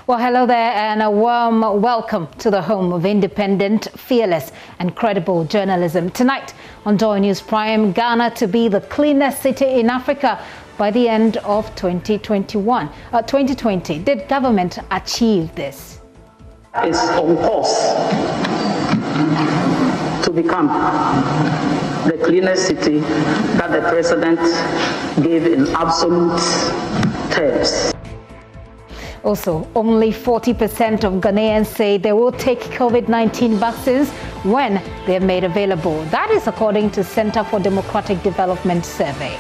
Well, hello there and a warm welcome to the home of independent, fearless and credible journalism. Tonight on Joy News Prime, Ghana to be the cleanest city in Africa by the end of 2020. Did government achieve this? Is on course to become the cleanest city that the president gave in absolute terms. Also, only 40% of Ghanaians say they will take COVID-19 vaccines when they're made available. That is according to Center for Democratic Development survey.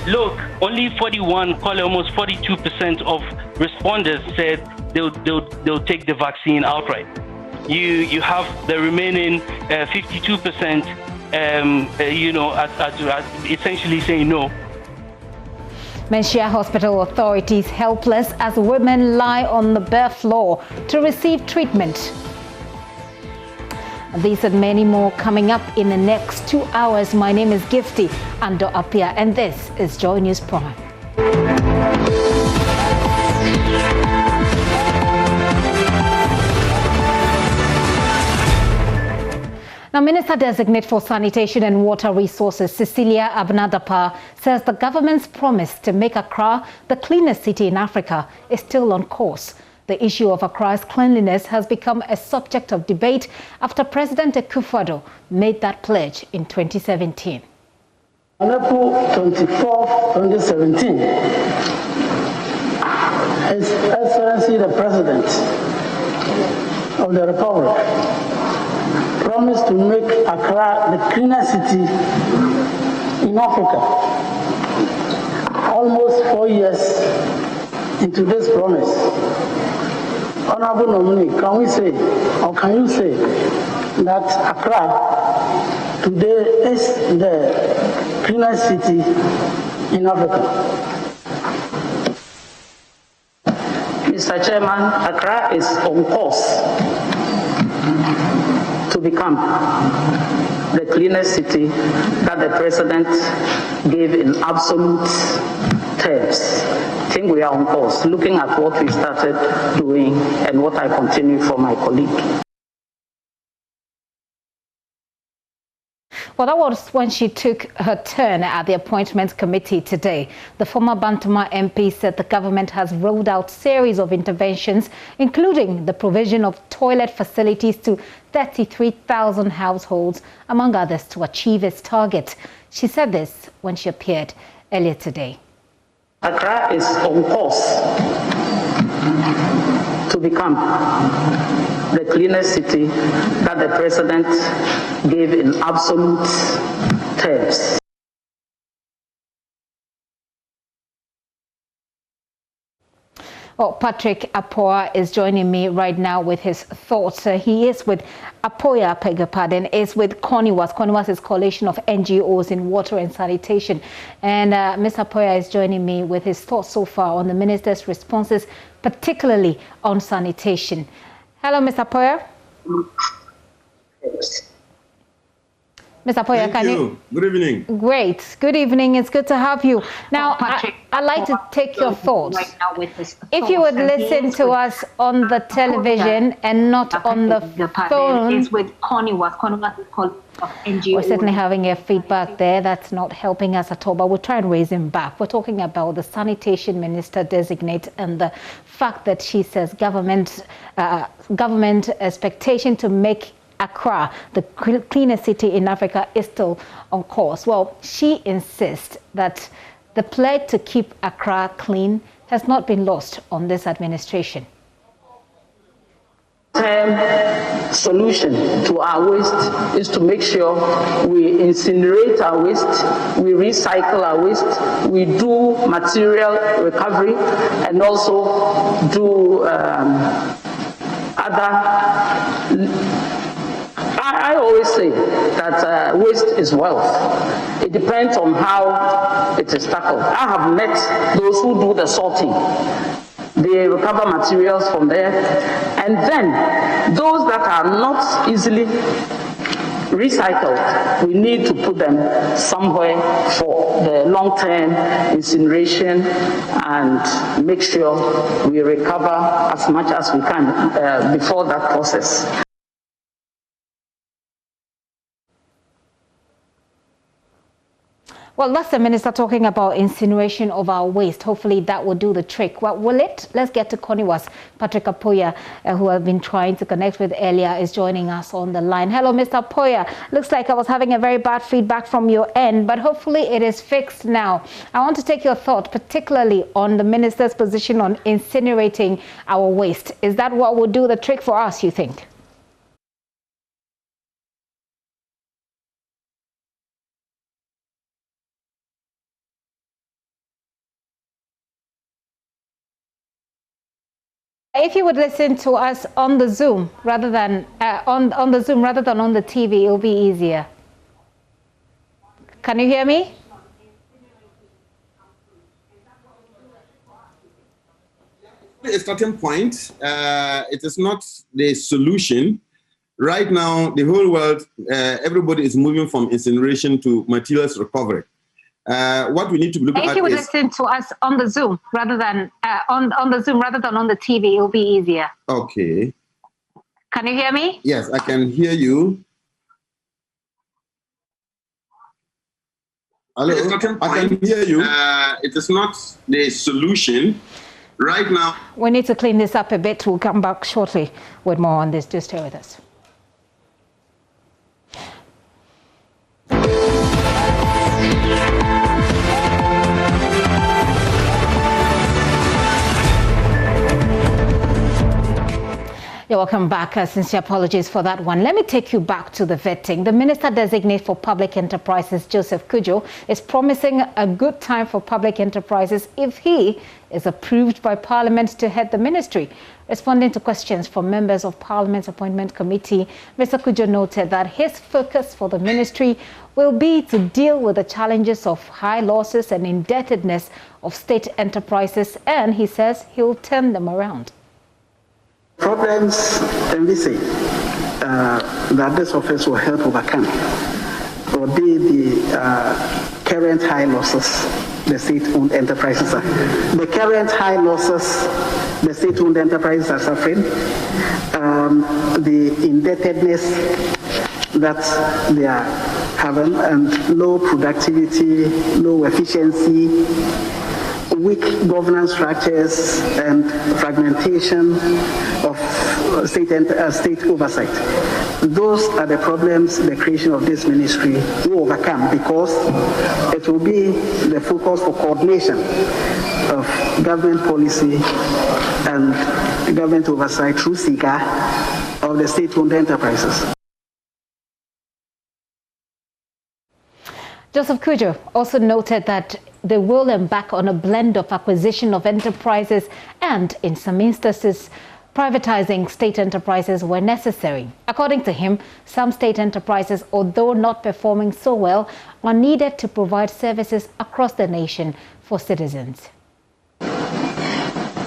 Look, only 41, probably almost 42% of respondents said they'll take the vaccine outright. You have the remaining 52%, essentially saying no. Menchia Hospital authorities helpless as women lie on the bare floor to receive treatment. These and many more coming up in the next 2 hours. My name is Gifty Ando Apia and this is Joy News Prime. Now, Minister Designate for Sanitation and Water Resources, Cecilia Abnadapa, says the government's promise to make Accra the cleanest city in Africa is still on course. The issue of Accra's cleanliness has become a subject of debate after President Akufo-Addo made that pledge in 2017. On April 24, 2017, His Excellency the President of the Republic promised to make Accra the cleanest city in Africa. Almost 4 years into this promise, Honorable Nominee, can we say, or can you say, that Accra today is the cleanest city in Africa? Mr. Chairman, Accra is on course to become the cleanest city that the president gave in absolute terms. I think we are on course, looking at what we started doing and what I continue from my colleague. Well, that was when she took her turn at the Appointments Committee today. The former Bantama MP said the government has rolled out a series of interventions, including the provision of toilet facilities to 33,000 households, among others, to achieve its target. She said this when she appeared earlier today. Accra is on course to become the cleanest city that the president gave in absolute terms. Well, Patrick Apoya is joining me right now with his thoughts. He is with Apoya, is with CONIWAS. CONIWAS is Coalition of NGOs in Water and Sanitation. And Ms. Apoya is joining me with his thoughts so far on the minister's responses, particularly on sanitation. Hello, Ms. Apoya. Yes. Ms. Apoya, Thank you. Good evening. Great. Good evening. It's good to have you. Now, I'd like to take your thoughts. If you would listen to us on the television and not on the phone. Is with CONIWAS. CONIWAS is called NGO. We're certainly having a feedback there. That's not helping us at all, but we'll try and raise him back. We're talking about the sanitation minister designate and the fact that she says government expectation to make Accra, the cleanest city in Africa, is still on course. Well, she insists that the pledge to keep Accra clean has not been lost on this administration. Solution to our waste is to make sure we incinerate our waste, we recycle our waste, we do material recovery, and also do other. I always say that waste is wealth. It depends on how it is tackled. I have met those who do the sorting. They recover materials from there. And then those that are not easily recycled, we need to put them somewhere for the long-term incineration and make sure we recover as much as we can before that process. Well, that's the minister talking about incineration of our waste. Hopefully that will do the trick. Well, will it? Let's get to Koniwas. Patrick Apoya, who I've been trying to connect with earlier, is joining us on the line. Hello, Mr. Apoya. Looks like I was having a very bad feedback from your end, but hopefully it is fixed now. I want to take your thought, particularly on the minister's position on incinerating our waste. Is that what will do the trick for us, you think? If you would listen to us on the Zoom rather than on the TV, it'll be easier. Can you hear me? A starting point. It is not the solution. Right now, the whole world, everybody is moving from incineration to materials recovery. What we need to look at is... If you would listen to us on the Zoom rather than on the TV, it'll be easier. Okay. Can you hear me? Yes, I can hear you. Hello, I can hear you. It is not the solution. Right now... We need to clean this up a bit. We'll come back shortly with more on this. Just stay with us. You're welcome back. Sincere apologies for that one. Let me take you back to the vetting. The Minister-designate for Public Enterprises, Joseph Kudjo, is promising a good time for public enterprises if he is approved by Parliament to head the ministry. Responding to questions from members of Parliament's Appointment Committee, Mr. Kudjo noted that his focus for the ministry will be to deal with the challenges of high losses and indebtedness of state enterprises, and he says he'll turn them around. Problems envisaged that this office will help overcome will be the current high losses the state-owned enterprises are. The current high losses the state-owned enterprises are suffering, the indebtedness that they are having, and low productivity, low efficiency, weak governance structures, and fragmentation of state oversight. Those are the problems the creation of this ministry will overcome, because it will be the focus for coordination of government policy and government oversight through SIGA of the state-owned enterprises. Joseph Kudjo also noted that they will embark on a blend of acquisition of enterprises and, in some instances, privatizing state enterprises where necessary. According to him, some state enterprises, although not performing so well, are needed to provide services across the nation for citizens.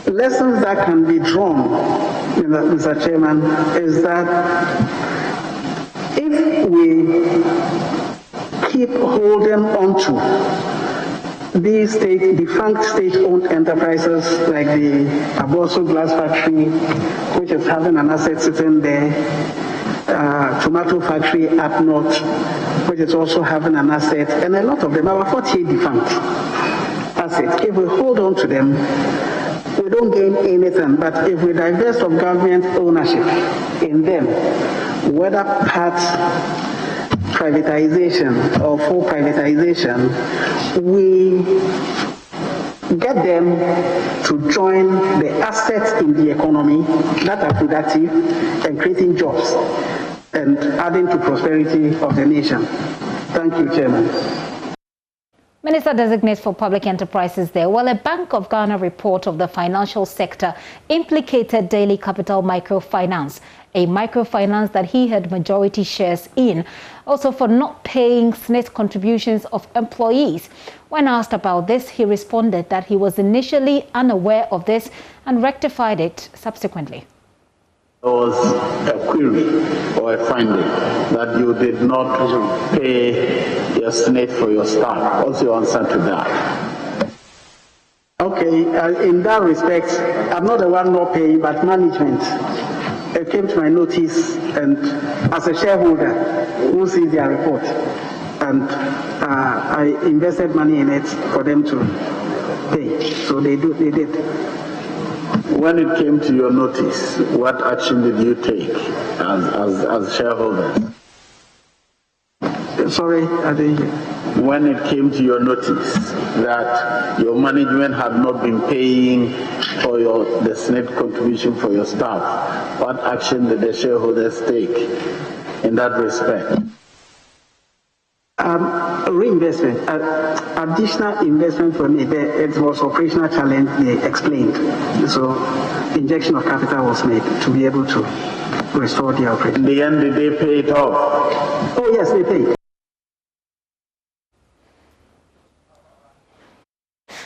Lessons that can be drawn, Mr. Chairman, is that if we keep holding on to these defunct state-owned enterprises like the Aboso Glass Factory, which is having an asset sitting there, Tomato Factory up north, which is also having an asset, and a lot of them, about 48 defunct assets. If we hold on to them, we don't gain anything, but if we divest of government ownership in them, whether part privatization or full privatization, we get them to join the assets in the economy that are productive and creating jobs and adding to prosperity of the nation. Thank you, Chairman. Minister-designate for Public Enterprises there. Well, a Bank of Ghana report of the financial sector implicated Daily Capital Microfinance, a microfinance that he had majority shares in, also for not paying SNIT contributions of employees. When asked about this, he responded that he was initially unaware of this and rectified it subsequently. There was a query or a finding that you did not pay your SNET for your staff. What's your answer to that? Okay, in that respect, I'm not the one not paying, but management. It came to my notice, and as a shareholder who sees their report, and I invested money in it for them to pay. So they did. When it came to your notice, what action did you take as shareholders? Sorry, I didn't hear. When it came to your notice that your management had not been paying for the SNET contribution for your staff, what action did the shareholders take in that respect? Reinvestment, additional investment for me. It was operational challenge. They explained, so injection of capital was made to be able to restore the operation. In the end, did they pay it off? Oh yes, they paid.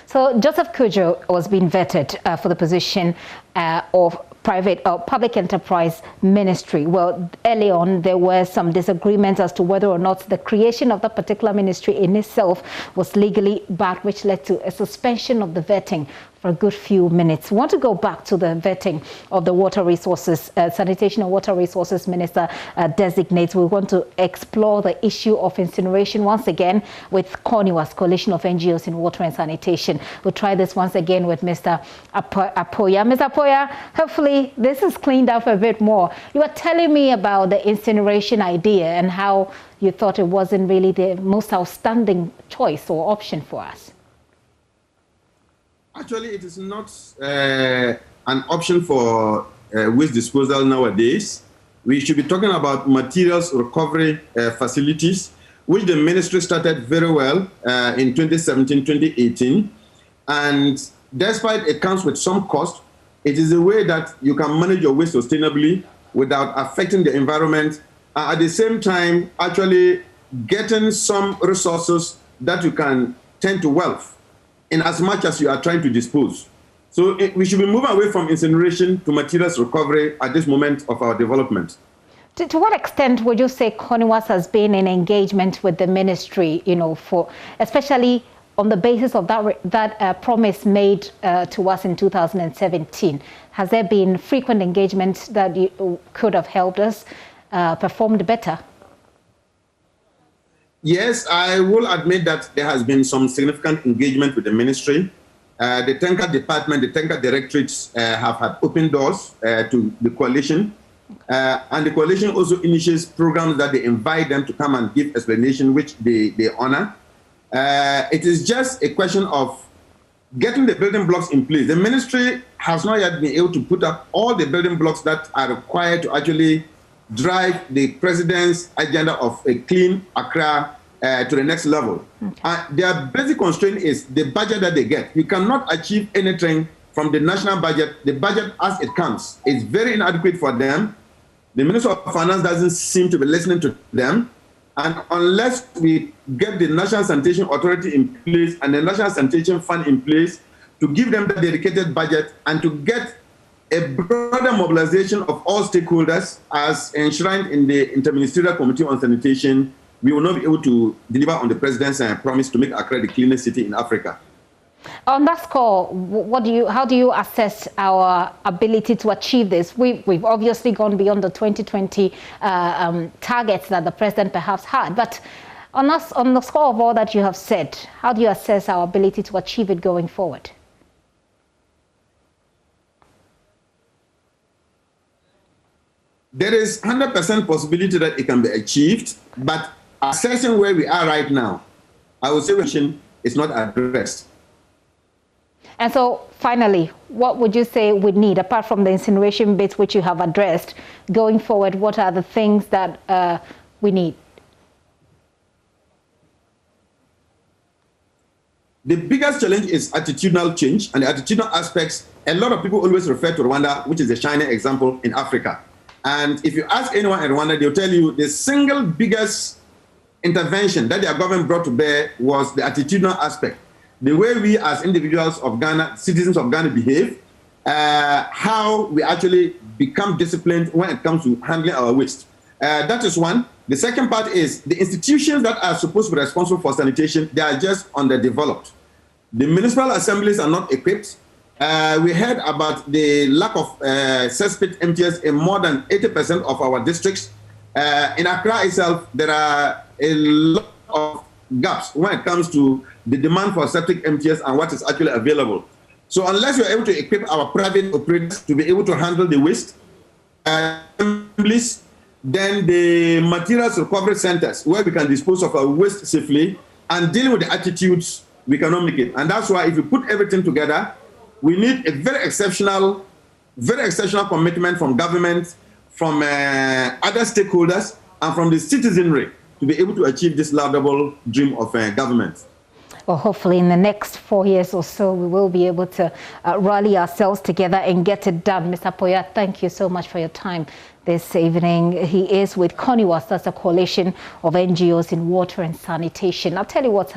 So Joseph Kujo was being vetted for the position of private or public enterprise ministry. Well, early on, there were some disagreements as to whether or not the creation of that particular ministry in itself was legally bad, which led to a suspension of the vetting for a good few minutes. We want to go back to the vetting of the water resources, sanitation and water resources minister designates. We want to explore the issue of incineration once again with CONIWA's Coalition of NGOs in Water and Sanitation. We'll try this once again with Mr. Apoya. Mr. Apoya, hopefully this is cleaned up a bit more. You were telling me about the incineration idea and how you thought it wasn't really the most outstanding choice or option for us. Actually, it is not an option for waste disposal nowadays. We should be talking about materials recovery facilities, which the ministry started very well in 2017-2018. And despite it comes with some cost, it is a way that you can manage your waste sustainably without affecting the environment. At the same time, actually getting some resources that you can turn to wealth in as much as you are trying to dispose. So we should be moving away from incineration to materials recovery at this moment of our development. To what extent would you say CONIWAS has been in engagement with the ministry, for especially on the basis of that promise made to us in 2017? Has there been frequent engagement that could have helped us perform better? Yes, I will admit that there has been some significant engagement with the ministry. The tanker department, the tanker directorates have had open doors to the coalition. And the coalition also initiates programs that they invite them to come and give explanation, which they honor. It is just a question of getting the building blocks in place. The ministry has not yet been able to put up all the building blocks that are required to actually drive the president's agenda of a clean Accra to the next level. Okay. Their basic constraint is the budget that they get. You cannot achieve anything from the national budget. The budget as it comes is very inadequate for them. The Minister of Finance doesn't seem to be listening to them. And unless we get the National Sanitation Authority in place and the National Sanitation Fund in place to give them the dedicated budget and to get a broader mobilization of all stakeholders as enshrined in the Interministerial Committee on Sanitation, we will not be able to deliver on the President's promise to make Accra the cleanest city in Africa. On that score, how do you assess our ability to achieve this? We've obviously gone beyond the 2020 targets that the President perhaps had, but on the score of all that you have said, how do you assess our ability to achieve it going forward? There is 100% possibility that it can be achieved, but assessing where we are right now, I would say it's not addressed. And so, finally, what would you say we need, apart from the incineration bits which you have addressed, going forward, what are the things that we need? The biggest challenge is attitudinal change, and the attitudinal aspects, a lot of people always refer to Rwanda, which is a shining example in Africa. And if you ask anyone in Rwanda, they'll tell you the single biggest intervention that their government brought to bear was the attitudinal aspect. The way we as individuals of Ghana, citizens of Ghana behave, how we actually become disciplined when it comes to handling our waste. That is one. The second part is the institutions that are supposed to be responsible for sanitation, they are just underdeveloped. The municipal assemblies are not equipped. We heard about the lack of cesspit emptiers in more than 80% of our districts. In Accra itself, there are a lot of gaps when it comes to the demand for septic emptiers and what is actually available. So unless you're able to equip our private operators to be able to handle the waste, assemblies, then the materials recovery centers where we can dispose of our waste safely and deal with the attitudes, we cannot make it. And that's why if we put everything together, we need a very exceptional commitment from government, from other stakeholders, and from the citizenry to be able to achieve this laudable dream of government. Well, hopefully in the next 4 years or so, we will be able to rally ourselves together and get it done. Mr. Poya, thank you so much for your time this evening. He is with CONIWAS, that's a coalition of NGOs in water and sanitation. I'll tell you what's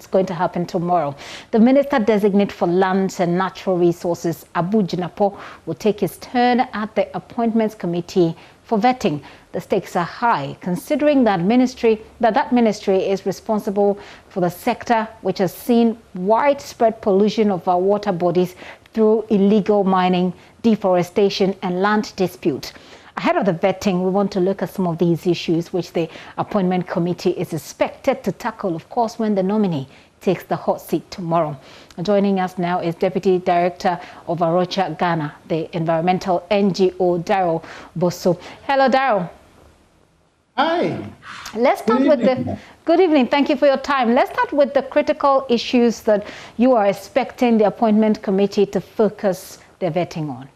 going to happen tomorrow. The Minister Designate for Lands and Natural Resources, Abu Jinapo, will take his turn at the Appointments Committee for vetting. The stakes are high, considering that ministry is responsible for the sector which has seen widespread pollution of our water bodies through illegal mining, deforestation, and land dispute. Ahead of the vetting, we want to look at some of these issues which the Appointment Committee is expected to tackle, of course, when the nominee takes the hot seat tomorrow. Joining us now is Deputy Director of Arocha Ghana, the environmental NGO, Daryl Bosso. Hello, Daryl. Hi. Let's start with the... Good evening. Thank you for your time. Let's start with the critical issues that you are expecting the Appointment Committee to focus their vetting on.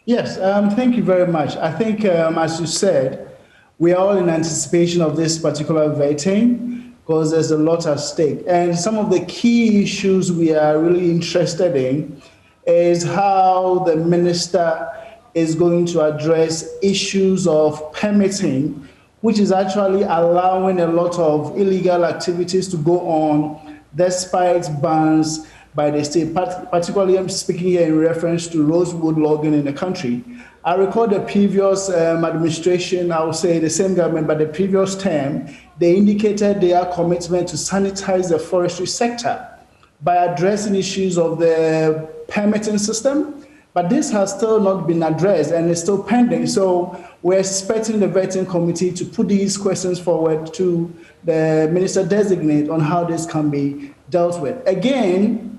Yes, thank you very much. I think, as you said, we are all in anticipation of this particular vetting because there's a lot at stake. And some of the key issues we are really interested in is how the minister is going to address issues of permitting, which is actually allowing a lot of illegal activities to go on despite bans by the state, particularly I'm speaking here in reference to rosewood logging in the country. I recall the previous administration, I would say the same government, but the previous term, they indicated their commitment to sanitize the forestry sector by addressing issues of the permitting system. But this has still not been addressed and is still pending. So we're expecting the vetting committee to put these questions forward to the minister designate on how this can be dealt with. Again,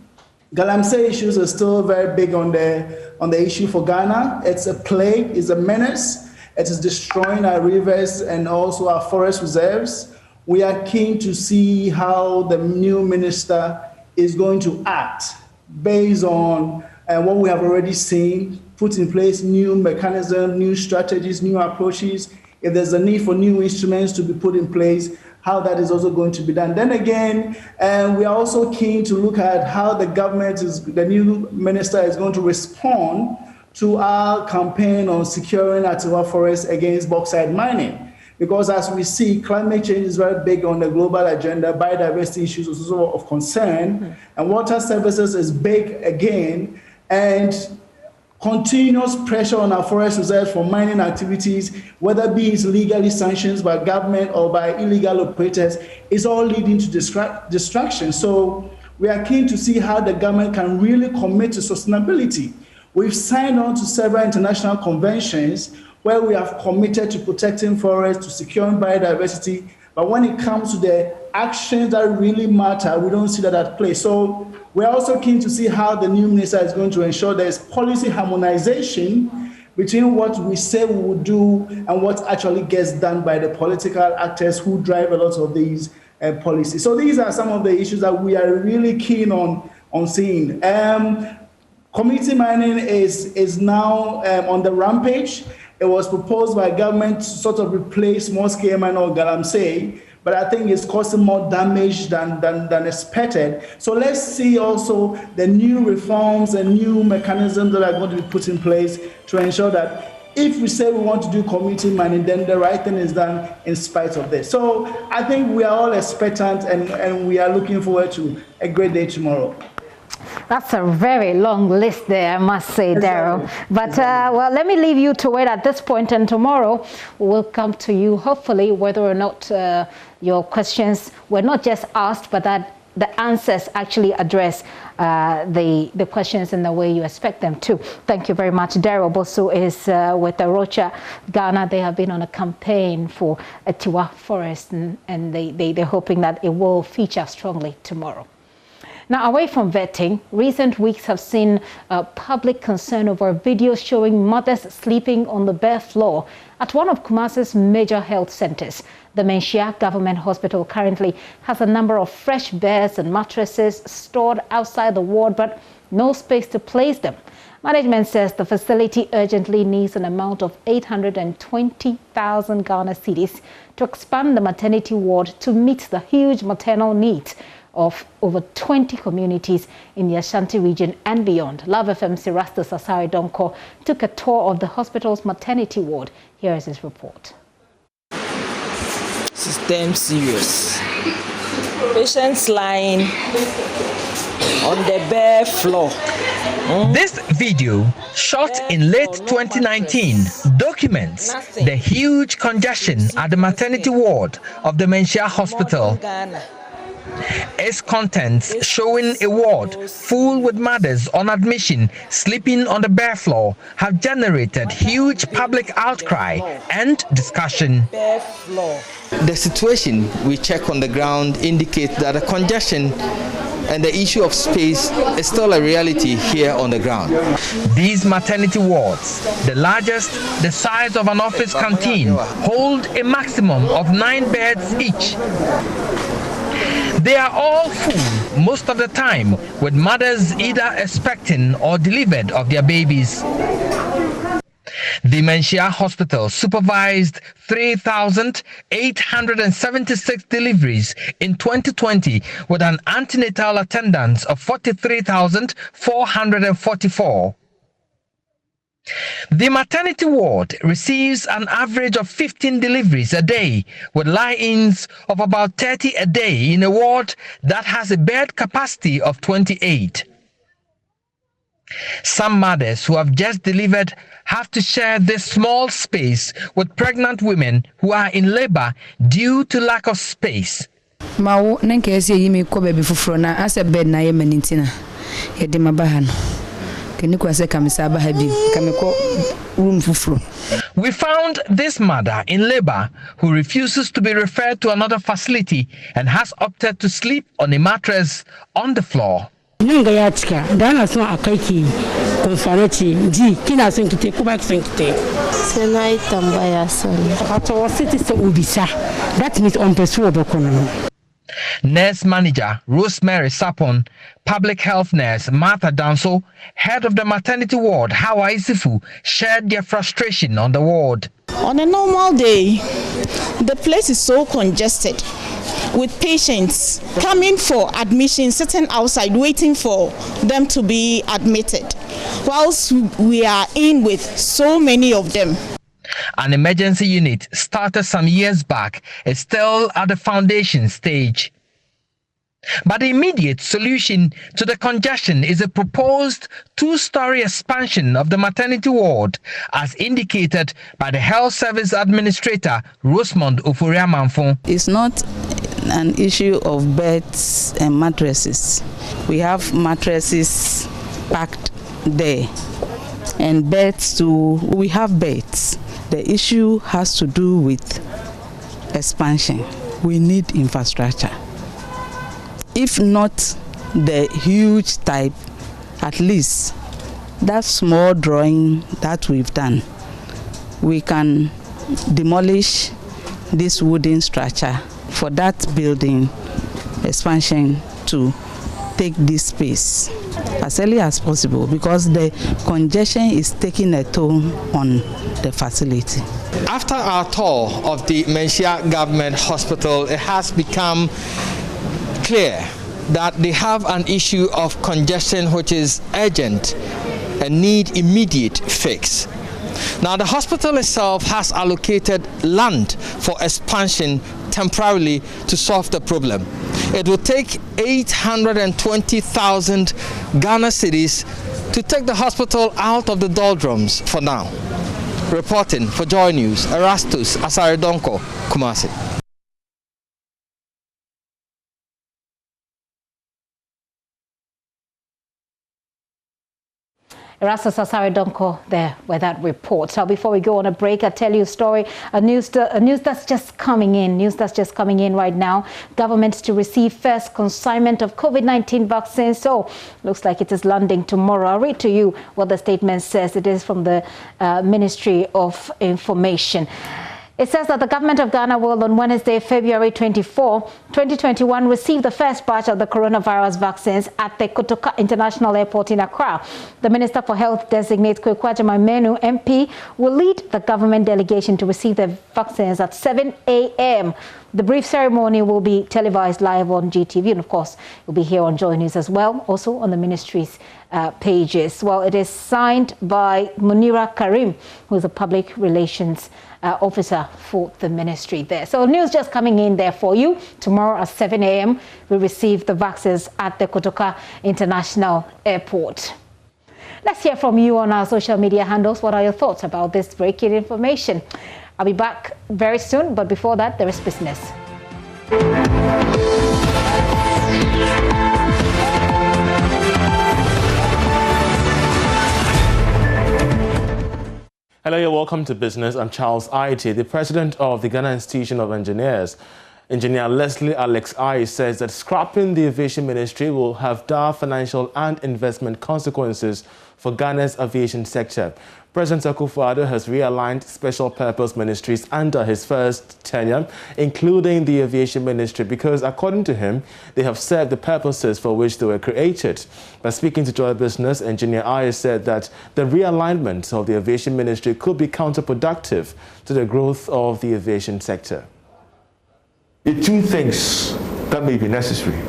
Galamsey issues are still very big on the issue for Ghana. It's a plague, it's a menace. It is destroying our rivers and also our forest reserves. We are keen to see how the new minister is going to act based on what we have already seen, put in place new mechanisms, new strategies, new approaches. If there's a need for new instruments to be put in place, how that is also going to be done. Then again, we are also keen to look at how the new minister is going to respond to our campaign on securing Atiwa Forest against bauxite mining. Because as we see, climate change is very big on the global agenda, biodiversity issues is also of concern, and water services is big again, and continuous pressure on our forest reserves for mining activities, whether it be legally sanctioned by government or by illegal operators, is all leading to distraction. So we are keen to see how the government can really commit to sustainability. We've signed on to several international conventions where we have committed to protecting forests, to securing biodiversity, but when it comes to the actions that really matter, we don't see that at play. So we're also keen to see how the new minister is going to ensure there's policy harmonization between what we say we will do and what actually gets done by the political actors who drive a lot of these policies. So these are some of the issues that we are really keen on seeing. Community mining is now on the rampage. It was proposed by government to sort of replace small-scale mining or Galamsey, but I think it's causing more damage than expected. So let's see also the new reforms and new mechanisms that are going to be put in place to ensure that if we say we want to do community mining, then the right thing is done in spite of this. So I think we are all expectant and we are looking forward to a great day tomorrow. That's a very long list there, I must say, Daryl. But, well, let me leave you to it at this point, and tomorrow we'll come to you, hopefully, whether or not your questions were not just asked, but that the answers actually address the questions in the way you expect them to. Thank you very much. Daryl Bosu is with the Rocha, Ghana. They have been on a campaign for a Tiwa forest, and they're hoping that it will feature strongly tomorrow. Now, away from vetting, recent weeks have seen public concern over videos showing mothers sleeping on the bare floor at one of Kumasi's major health centers. The Menchia Government Hospital currently has a number of fresh beds and mattresses stored outside the ward, but no space to place them. Management says the facility urgently needs an amount of 820,000 Ghana cedis to expand the maternity ward to meet the huge maternal needs of over 20 communities in the Ashanti region and beyond. Love FM's Rasta Sasari Donko took a tour of the hospital's maternity ward. Here is his report. System serious. Patients lying on the bare floor. This video, shot in late 2019, documents the huge congestion at the maternity ward of the Menchia Hospital. Its contents showing a ward full with mothers on admission sleeping on the bare floor have generated huge public outcry and discussion. The situation we check on the ground indicates that the congestion and the issue of space is still a reality here on the ground. These maternity wards, the largest the size of an office canteen, hold a maximum of 9 beds each. They are all full most of the time, with mothers either expecting or delivered of their babies. The Menchia Hospital supervised 3,876 deliveries in 2020 with an antenatal attendance of 43,444. The maternity ward receives an average of 15 deliveries a day, with lie-ins of about 30 a day in a ward that has a bed capacity of 28. Some mothers who have just delivered have to share this small space with pregnant women who are in labor due to lack of space. We found this mother in labor who refuses to be referred to another facility and has opted to sleep on a mattress on the floor. Nurse manager Rosemary Sapon, public health nurse Martha Danso, head of the maternity ward Hawa Isifu, shared their frustration on the ward. On a normal day, the place is so congested with patients coming for admission, sitting outside waiting for them to be admitted, whilst we are in with so many of them. An emergency unit started some years back is still at the foundation stage. But the immediate solution to the congestion is a proposed 2-story expansion of the maternity ward, as indicated by the Health Service Administrator, Rosemond Oforiamanfon. It's not an issue of beds and mattresses. We have mattresses packed there, and beds too. We have beds. The issue has to do with expansion. We need infrastructure. If not the huge type, at least that small drawing that we've done, we can demolish this wooden structure for that building expansion to take this space as early as possible, because the congestion is taking a toll on the facility. After our tour of the Menchia Government Hospital, it has become clear that they have an issue of congestion which is urgent and need immediate fix. Now, the hospital itself has allocated land for expansion temporarily to solve the problem. It will take 820,000 Ghana cedis to take the hospital out of the doldrums for now. Reporting for Joy News, Erastus Asaredonko, Kumasi. Erastus Asaredonko there with that report. So before we go on a break, I'll tell you a story, a news that's just coming in right now. Government to receive first consignment of COVID-19 vaccines. So looks like it is landing tomorrow. I'll read to you what the statement says. It is from the Ministry of Information. It says that the government of Ghana will on Wednesday, February 24, 2021, receive the first batch of the coronavirus vaccines at the Kotoka International Airport in Accra. The Minister for Health designate Kwekwaja Menu MP will lead the government delegation to receive the vaccines at 7 a.m. The brief ceremony will be televised live on GTV, and of course, it will be here on Joy News as well, also on the ministry's pages. Well, it is signed by Munira Karim, who is a public relations officer for the ministry there. So news just coming in there for you. Tomorrow at 7 a.m. we receive the vaccines at the Kotoka International Airport. Let's hear from you on our social media handles. What are your thoughts about this breaking information? I'll be back very soon, but before that, there is business. Hello, you're welcome to Business. I'm Charles Aite, the president of the Ghana Institution of Engineers. Engineer Leslie Alex I says that scrapping the aviation ministry will have dire financial and investment consequences for Ghana's aviation sector. President Akufo-Addo has realigned special purpose ministries under his first tenure, including the aviation ministry, because according to him, they have served the purposes for which they were created. By speaking to Joy Business, Engineer I said that the realignment of the aviation ministry could be counterproductive to the growth of the aviation sector. The two things that may be necessary.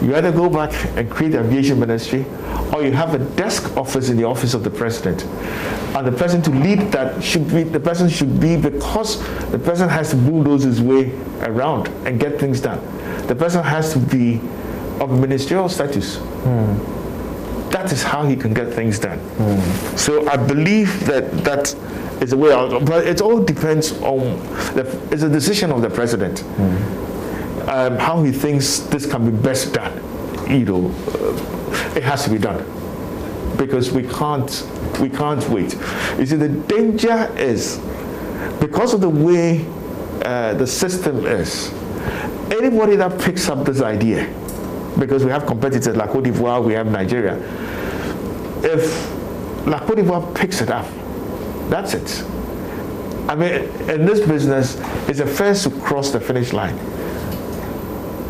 You either go back and create the aviation ministry, or you have a desk office in the office of the president. And the person to lead that should be, because the president has to bulldoze his way around and get things done. The person has to be of ministerial status. That is how he can get things done. So I believe that is a way out, but it all depends on, it's a decision of the president. How he thinks this can be best done. It has to be done, because we can't wait. You see, the danger is because of the way the system is. Anybody that picks up this idea, because we have competitors like Cote d'Ivoire, we have Nigeria. If La Cote d'Ivoire picks it up, that's it. I mean, in this business, it's the first to cross the finish line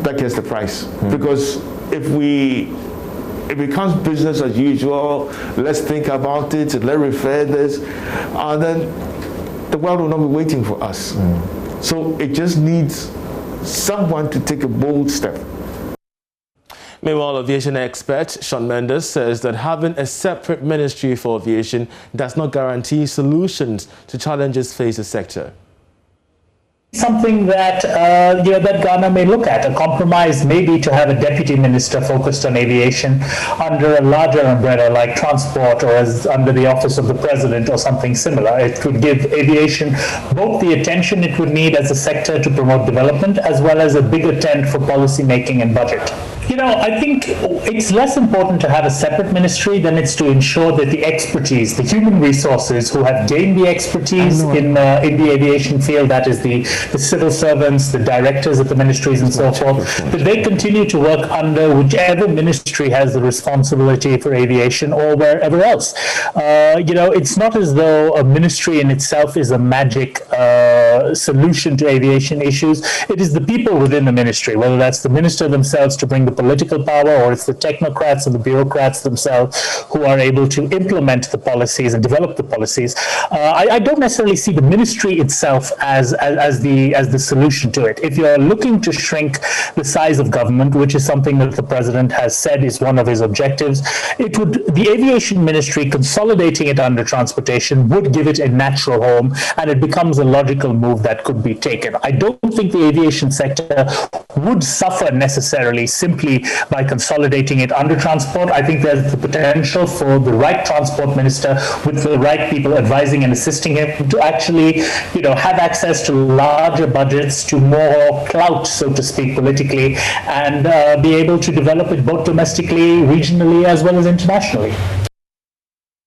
that gets the prize. Because if it becomes business as usual, let's think about it, let's refer this, and then the world will not be waiting for us. So it just needs someone to take a bold step. Meanwhile, aviation expert Sean Mendes says that having a separate ministry for aviation does not guarantee solutions to challenges facing the sector. Something that that Ghana may look at. A compromise may be to have a deputy minister focused on aviation under a larger umbrella like transport, or as under the office of the president or something similar. It would give aviation both the attention it would need as a sector to promote development, as well as a bigger tent for policy making and budget. I think it's less important to have a separate ministry than it's to ensure that the expertise, the human resources who have gained the expertise in the aviation field, that is the civil servants, the directors at the ministries and so forth, that they continue to work under whichever ministry has the responsibility for aviation or wherever else. It's not as though a ministry in itself is a magic solution to aviation issues. It is the people within the ministry, whether that's the minister themselves to bring the political power, or it's the technocrats and the bureaucrats themselves who are able to implement the policies and develop the policies. I don't necessarily see the ministry itself as the solution to it. If you're looking to shrink the size of government, which is something that the president has said is one of his objectives, the aviation ministry, consolidating it under transportation, would give it a natural home, and it becomes a logical move that could be taken. I don't think the aviation sector would suffer necessarily simply by consolidating it under transport. I think there's the potential for the right transport minister with the right people advising and assisting him to actually, have access to larger budgets, to more clout, so to speak, politically, and be able to develop it both domestically, regionally, as well as internationally.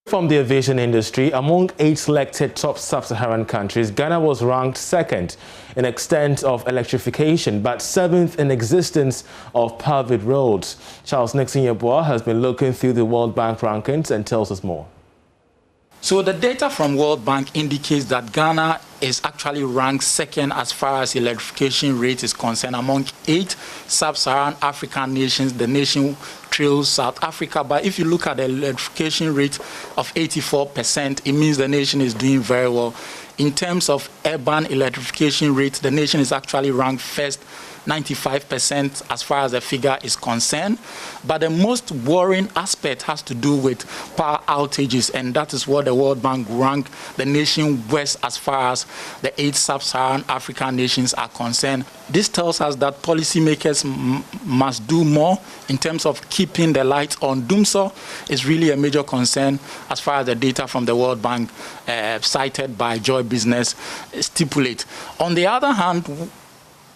From the aviation industry, among 8 selected top sub-Saharan countries, Ghana was ranked 2nd in extent of electrification, but 7th in existence of paved roads. Charles Nixon Yeboah has been looking through the World Bank rankings and tells us more. So the data from World Bank indicates that Ghana is actually ranked 2nd as far as electrification rate is concerned among 8 sub-Saharan African nations. The nation trails South Africa, but if you look at the electrification rate of 84%, it means the nation is doing very well. In terms of urban electrification rate, the nation is actually ranked 1st, 95% as far as the figure is concerned. But the most worrying aspect has to do with power outages, and that is what the World Bank ranked the nation worst as far as the 8 sub-Saharan African nations are concerned. This tells us that policymakers must do more in terms of keeping the lights on. Doomsor is really a major concern as far as the data from the World Bank cited by Joy Business stipulate. On the other hand,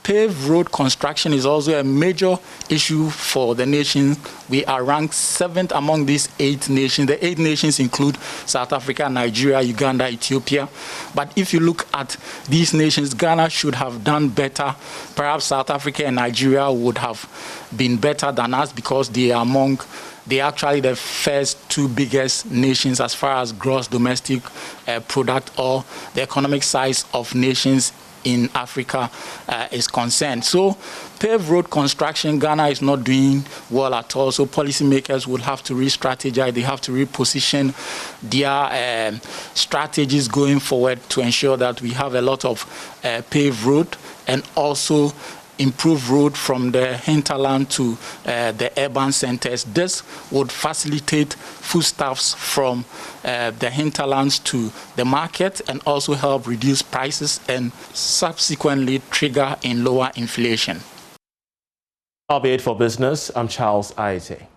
paved road construction is also a major issue for the nation. We are ranked 7th among these 8 nations. The 8 nations include South Africa, Nigeria, Uganda, Ethiopia. But if you look at these nations, Ghana should have done better. Perhaps South Africa and Nigeria would have been better than us because they are actually the first 2 biggest nations as far as gross domestic product or the economic size of nations in Africa is concerned. So paved road construction, Ghana is not doing well at all. So policymakers will have to re-strategize. They have to reposition their strategies going forward to ensure that we have a lot of paved road and also improve road from the hinterland to the urban centers. This would facilitate foodstuffs from the hinterlands to the market and also help reduce prices and subsequently trigger in lower inflation. That'll be it for business. I'm Charles Aite.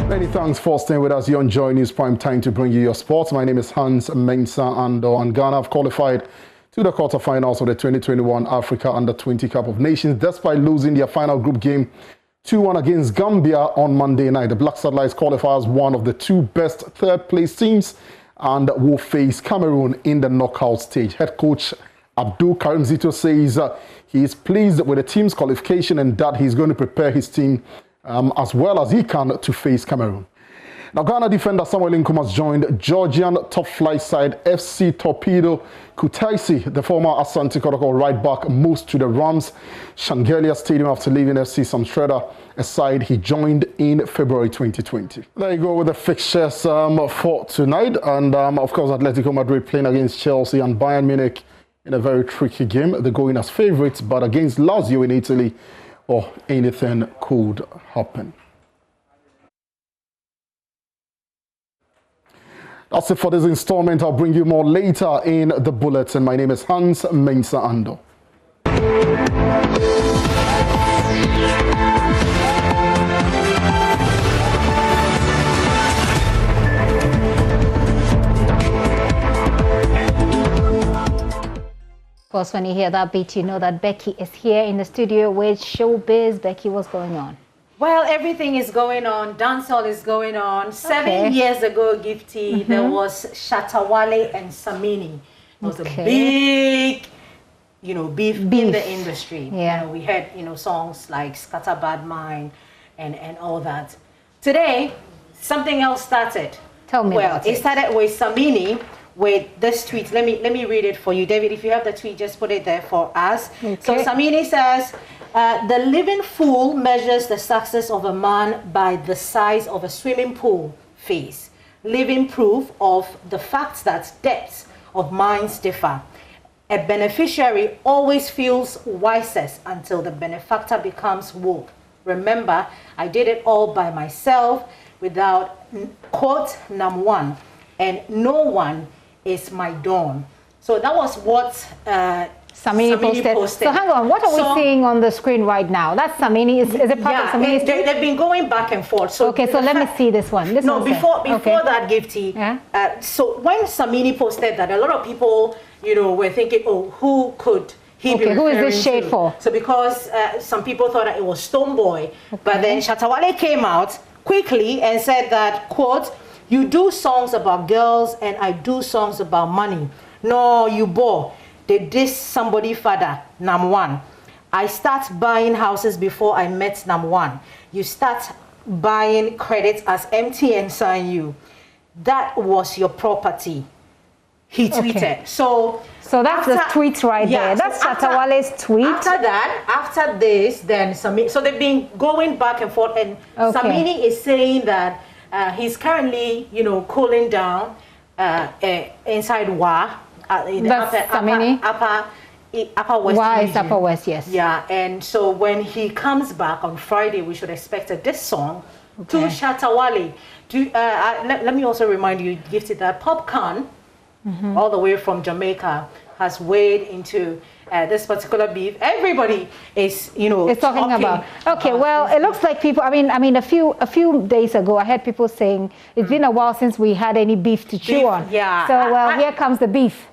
Many thanks for staying with us here on Joy News Prime Time to bring you your sports. My name is Hans Mensah Ando, and Ghana have qualified to the quarterfinals of the 2021 Africa Under-20 Cup of Nations despite losing their final group game 2-1 against Gambia on Monday night. The Black Satellites qualify as one of the 2 best third-place teams and will face Cameroon in the knockout stage. Head coach Abdul Karim Zito says he is pleased with the team's qualification and that he's going to prepare his team as well as he can to face Cameroon. Now, Ghana defender Samuel Nkum has joined Georgian top-flight side FC Torpedo Kutaisi. The former Asante Kotoko right back moves to the Rams Shangelia Stadium after leaving FC Samstreda, a side he joined in February 2020. There you go with the fixtures for tonight. And of course, Atletico Madrid playing against Chelsea and Bayern Munich in a very tricky game. They're going as favourites, but against Lazio in Italy, anything could happen. That's it for this installment. I'll bring you more later in the bulletin. My name is Hans Mensah Ando. Of course, when you hear that beat, you know that Becky is here in the studio with Showbiz. Becky, what's going on? Well, everything is going on. Dancehall is going on. 7 years ago, Gifty, there was Shatawale and Samini. It was a big, beef in the industry. Yeah. We heard, songs like Scatter Bad Mind and all that. Today, something else started. Tell me about it. It started with Samini with this tweet. Let me read it for you, David. If you have the tweet, just put it there for us. Okay. So Samini says, the living fool measures the success of a man by the size of a swimming pool face. Living proof of the fact that depths of minds differ. A beneficiary always feels wisest until the benefactor becomes woke. Remember, I did it all by myself without, quote, Nam one, and no one is my dawn. So that was what Samini posted. So hang on, what are we seeing on the screen right now? That's Samini. Is it part of Samini's tweet? They've been going back and forth. So okay, so let me see this one. Before that, Gifty. Yeah? So when Samini posted that, a lot of people, were thinking, oh, who could he be referring to? Who is this shade for? So because some people thought that it was Stonebwoy, but then Shatawale came out quickly and said that, quote, you do songs about girls and I do songs about money. No, you bore. They diss somebody father, Nam one. I start buying houses before I met Nam one. You start buying credits as MTN sign you. That was your property. He tweeted. Okay. So that's the tweet right there. That's Shatawale's tweet. After this, then Samini. So they've been going back and forth, and Samini is saying that he's currently, cooling down inside WA. In that's upper West. Why is Upper West? Yes. Yeah, and so when he comes back on Friday, we should expect a diss song to Shatawale. Let me also remind you, Gifted, that Popcorn, all the way from Jamaica, has weighed into this particular beef. Everybody is, talking about. Okay, well, it looks like people. I mean, a few days ago, I heard people saying it's been a while since we had any beef to chew on. Yeah. So here comes the beef.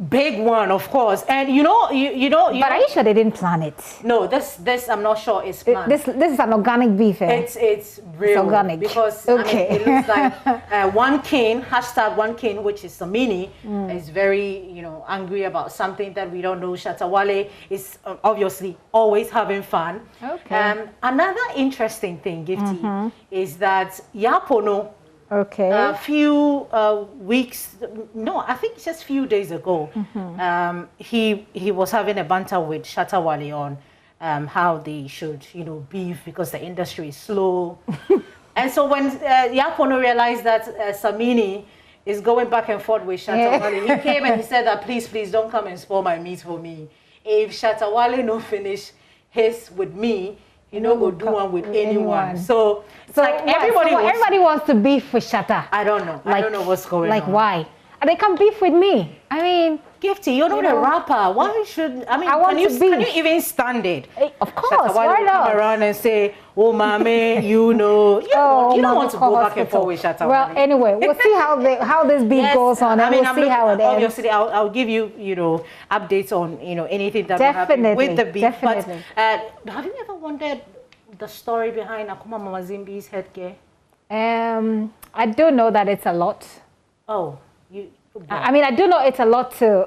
Big one, of course, and you know. But are you sure they didn't plan it? No, this I'm not sure it's planned. This is an organic beef. Eh? It's real. It's organic because it looks like one king #1king, which is Samini, is very angry about something that we don't know. Shatawale is obviously always having fun. Okay. Another interesting thing, Gifty, is that Yapono. Okay. A few weeks, no, I think just a few days ago, he was having a banter with Shatawale on how they should, beef because the industry is slow. And so when Yapono realized that Samini is going back and forth with Shatawale, he came and he said that please don't come and spoil my meat for me. If Shatawale no finish his with me, you know, go do one with anyone. So like everybody wants to beef with Shatta. I don't know. I don't know what's going on. Like why? And they can beef with me. I mean, Gifty, you're not a rapper. Why should can you even stand it? Of course. Why not? Come around and say, "Oh, mommy, you don't want to go back and forth with Shatta." Well, anyway, we'll see how this beat goes on, and we'll see how it ends. Obviously, I'll give you updates on anything that will happen with the beat. Definitely. But have you ever wondered the story behind Akuma Mama Zimbi's headgear? I do know that it's a lot. Oh, I do know it's a lot to,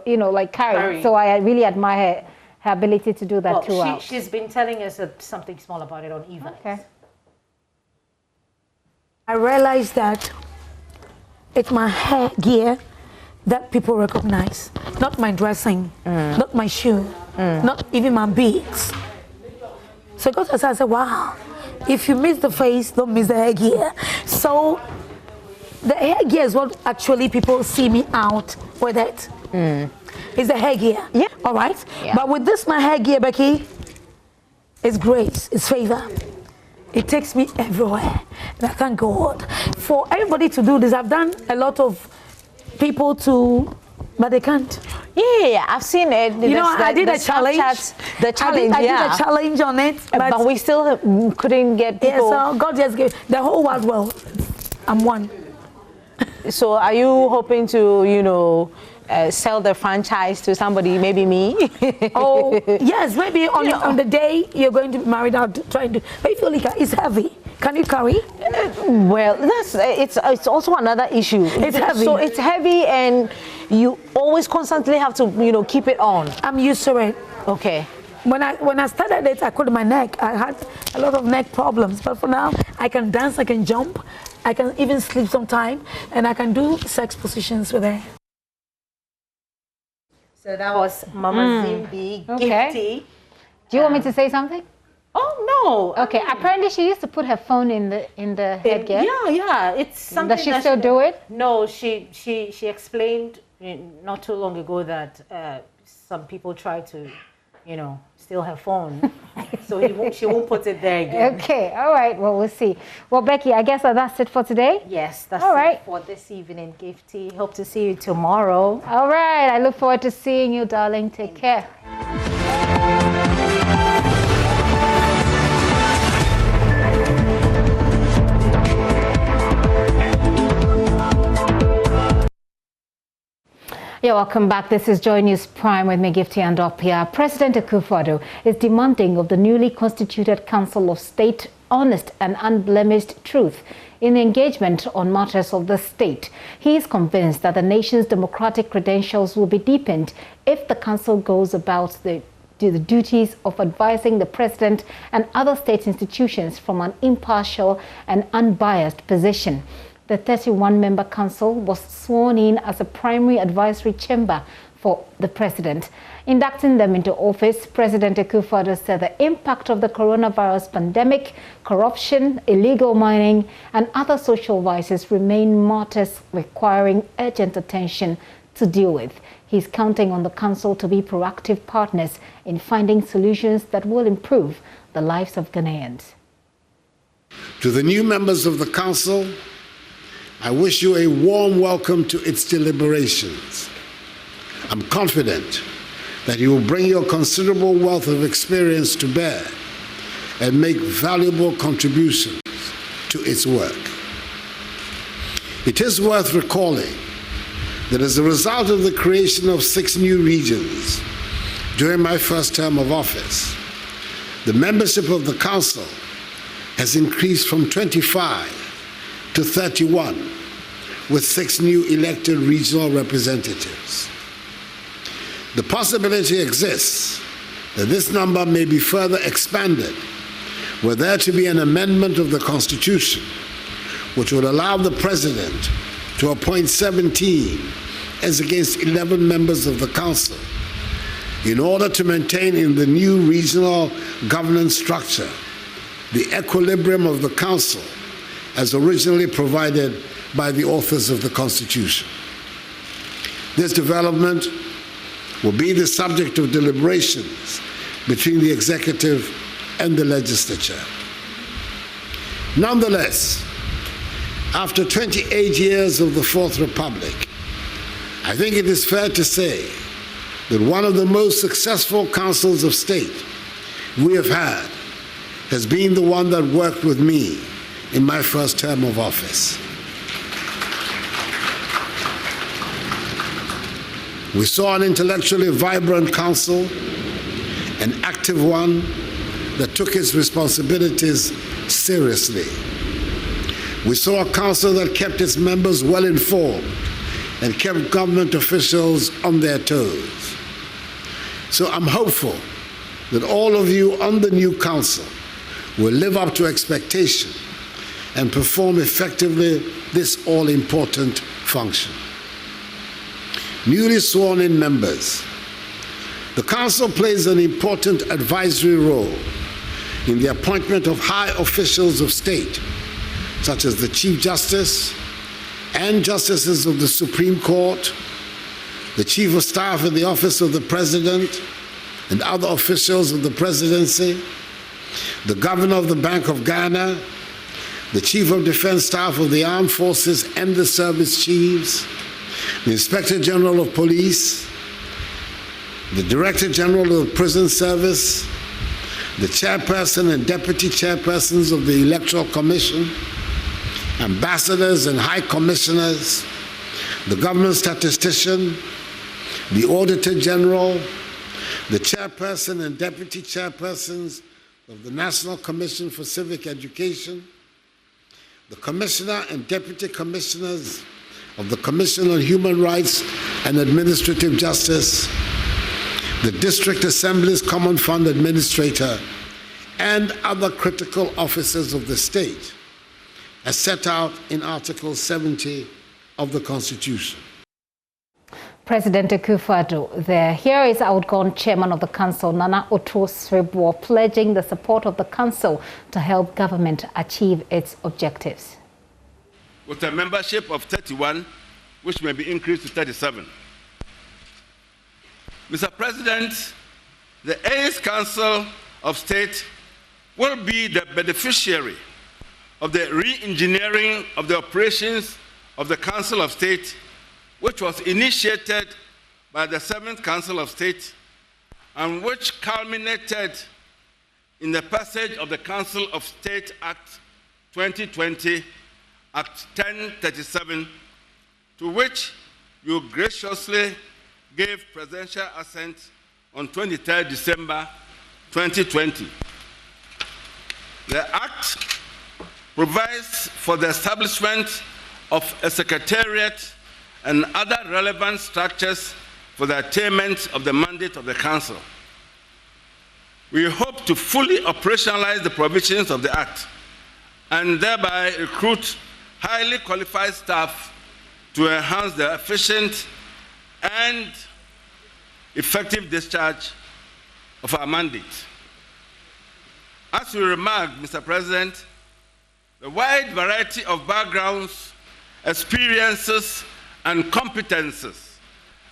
carry. So I really admire her ability to do that throughout. She's been telling us something small about it on Eva. Okay. I realized that it's my hair gear that people recognize, not my dressing, not my shoe, not even my beads. So God has said, wow, if you miss the face, don't miss the hair gear. So the hair gear is what actually people see me out with it. It's the hair gear. Yeah. All right. Yeah. But with this, my hair gear, Becky, it's grace, it's favor. It takes me everywhere. And I thank God for everybody to do this. I've done a lot of people but they can't. Yeah, I've seen it. I did a challenge. The challenge, I did a challenge on it. But we still couldn't get people. Yeah, so God just gave the whole world. I'm one. So are you hoping to, sell the franchise to somebody, maybe me? Oh, yes, maybe on the day you're going to be married out trying to. But if it's heavy. Can you carry? Well, it's also another issue. It's heavy. So it's heavy and you always constantly have to, keep it on. I'm used to it. Okay. when I started it, I caught my neck. I had a lot of neck problems, but for now, I can dance, I can jump, I can even sleep sometime, and I can do sex positions with it. So that was Mama Zimbi, Gifty. Do you want me to say something? Oh no. Okay. Apparently, she used to put her phone in the headgear. Yeah. It's something. Does she still do it? No, she explained not too long ago that some people try to, steal her phone. So she won't put it there again. Okay. All right. Well, we'll see. Well, Becky, I guess that's it for today. Yes, that's all right it for this evening, Gifty. Hope to see you tomorrow. All right. I look forward to seeing you, darling. Take care. Yeah, welcome back. This is Joy News Prime with me, Gifty and Opia. President Akufo-Addo is demanding of the newly constituted Council of State honest and unblemished truth in the engagement on matters of the state. He is convinced that the nation's democratic credentials will be deepened if the council goes about the duties of advising the president and other state institutions from an impartial and unbiased position. The 31-member council was sworn in as a primary advisory chamber for the president. Inducting them into office, President Akufo-Addo said the impact of the coronavirus pandemic, corruption, illegal mining, and other social vices remain matters requiring urgent attention to deal with. He's counting on the council to be proactive partners in finding solutions that will improve the lives of Ghanaians. To the new members of the council, I wish you a warm welcome to its deliberations. I'm confident that you will bring your considerable wealth of experience to bear and make valuable contributions to its work. It is worth recalling that as a result of the creation of 6 new regions during my first term of office, the membership of the council has increased from 25 to 31, with 6 new elected regional representatives. The possibility exists that this number may be further expanded were there to be an amendment of the Constitution which would allow the President to appoint 17 as against 11 members of the Council in order to maintain in the new regional governance structure the equilibrium of the Council as originally provided by the authors of the Constitution. This development will be the subject of deliberations between the executive and the legislature. Nonetheless, after 28 years of the Fourth Republic, I think it is fair to say that one of the most successful councils of state we have had has been the one that worked with me in my first term of office. We saw an intellectually vibrant council, an active one that took its responsibilities seriously. We saw a council that kept its members well informed and kept government officials on their toes. So I'm hopeful that all of you on the new council will live up to expectation and perform effectively this all-important function. Newly sworn-in members, the council plays an important advisory role in the appointment of high officials of state, such as the Chief Justice and Justices of the Supreme Court, the Chief of Staff in the Office of the President and other officials of the Presidency, the Governor of the Bank of Ghana, the Chief of Defense Staff of the Armed Forces and the Service Chiefs, the Inspector General of Police, the Director General of the Prison Service, the Chairperson and Deputy Chairpersons of the Electoral Commission, ambassadors and high commissioners, the government statistician, the Auditor General, the Chairperson and Deputy Chairpersons of the National Commission for Civic Education, the Commissioner and Deputy Commissioners of the Commission on Human Rights and Administrative Justice, the District Assembly's Common Fund Administrator, and other critical officers of the state, as set out in Article 70 of the Constitution. President Akufo-Addo there. Here is outgone Chairman of the Council, Nana Oto-Sribwa, pledging the support of the Council to help government achieve its objectives. With a membership of 31, which may be increased to 37. Mr. President, the 8th Council of State will be the beneficiary of the re-engineering of the operations of the Council of State, which was initiated by the 7th Council of State and which culminated in the passage of the Council of State Act 2020, Act 1037, to which you graciously gave presidential assent on 23 December 2020. The Act provides for the establishment of a secretariat and other relevant structures for the attainment of the mandate of the Council. We hope to fully operationalize the provisions of the Act and thereby recruit highly qualified staff to enhance the efficient and effective discharge of our mandate. As we remarked, Mr. President, the wide variety of backgrounds, experiences, and competences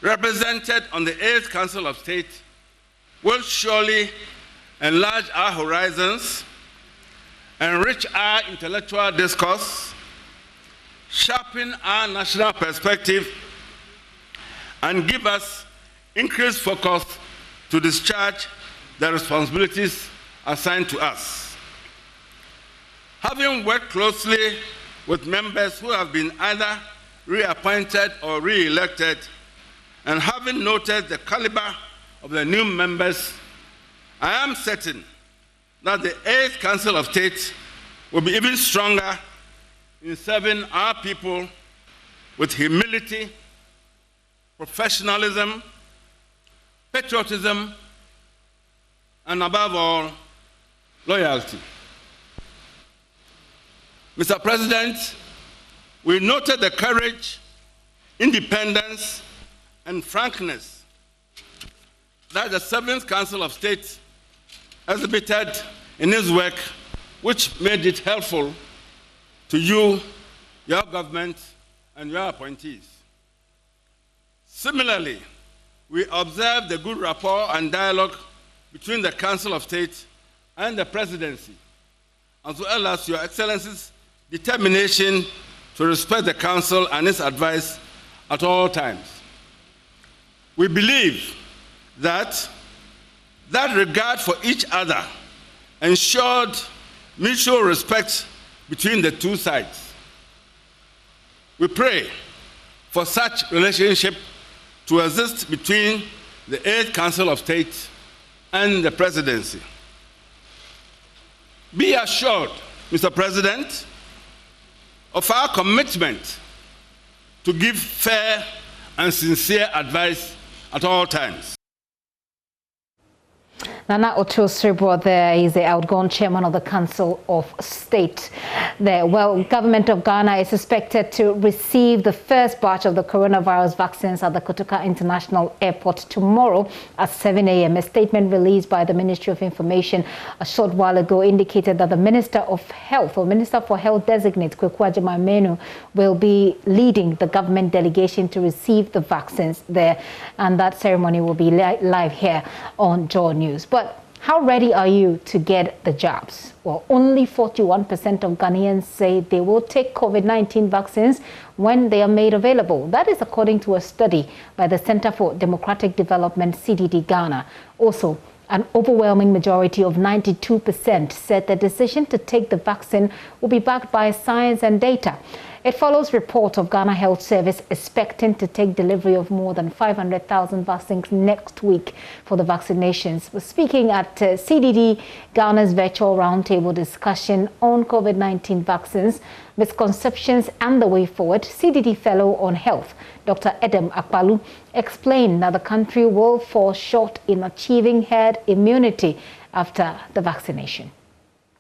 represented on the 8th Council of State will surely enlarge our horizons, enrich our intellectual discourse, sharpen our national perspective, and give us increased focus to discharge the responsibilities assigned to us. Having worked closely with members who have been either reappointed or re-elected, and having noted the caliber of the new members, I am certain that the 8th Council of State will be even stronger in serving our people with humility, professionalism, patriotism, and above all, loyalty. Mr. President, we noted the courage, independence, and frankness that the 7th Council of State exhibited in its work, which made it helpful to you, your government, and your appointees. Similarly, we observed the good rapport and dialogue between the Council of State and the Presidency, as well as Your Excellency's determination to respect the Council and its advice at all times. We believe that regard for each other ensured mutual respect between the two sides. We pray for such relationship to exist between the 8th Council of State and the Presidency. Be assured, Mr. President, of our commitment to give fair and sincere advice at all times. Nana Oto-Sribwa there is the outgone Chairman of the Council of State. The government of Ghana is expected to receive the first batch of the coronavirus vaccines at the Kotoka International Airport tomorrow at 7 a.m. A statement released by the Ministry of Information a short while ago indicated that the Minister of Health, or Minister for Health designate, Kweku Agyeman-Manu, will be leading the government delegation to receive the vaccines there, and that ceremony will be live here on Jaw News. But how ready are you to get the jabs? Well, only 41% of Ghanaians say they will take COVID-19 vaccines when they are made available. That is according to a study by the Center for Democratic Development, CDD Ghana. Also, an overwhelming majority of 92% said the decision to take the vaccine will be backed by science and data. It follows report of Ghana Health Service expecting to take delivery of more than 500,000 vaccines next week for the vaccinations. We're speaking at CDD Ghana's virtual roundtable discussion on COVID-19 vaccines, misconceptions and the way forward. CDD Fellow on Health, Dr. Edem Akpalu, explained that the country will fall short in achieving herd immunity after the vaccination.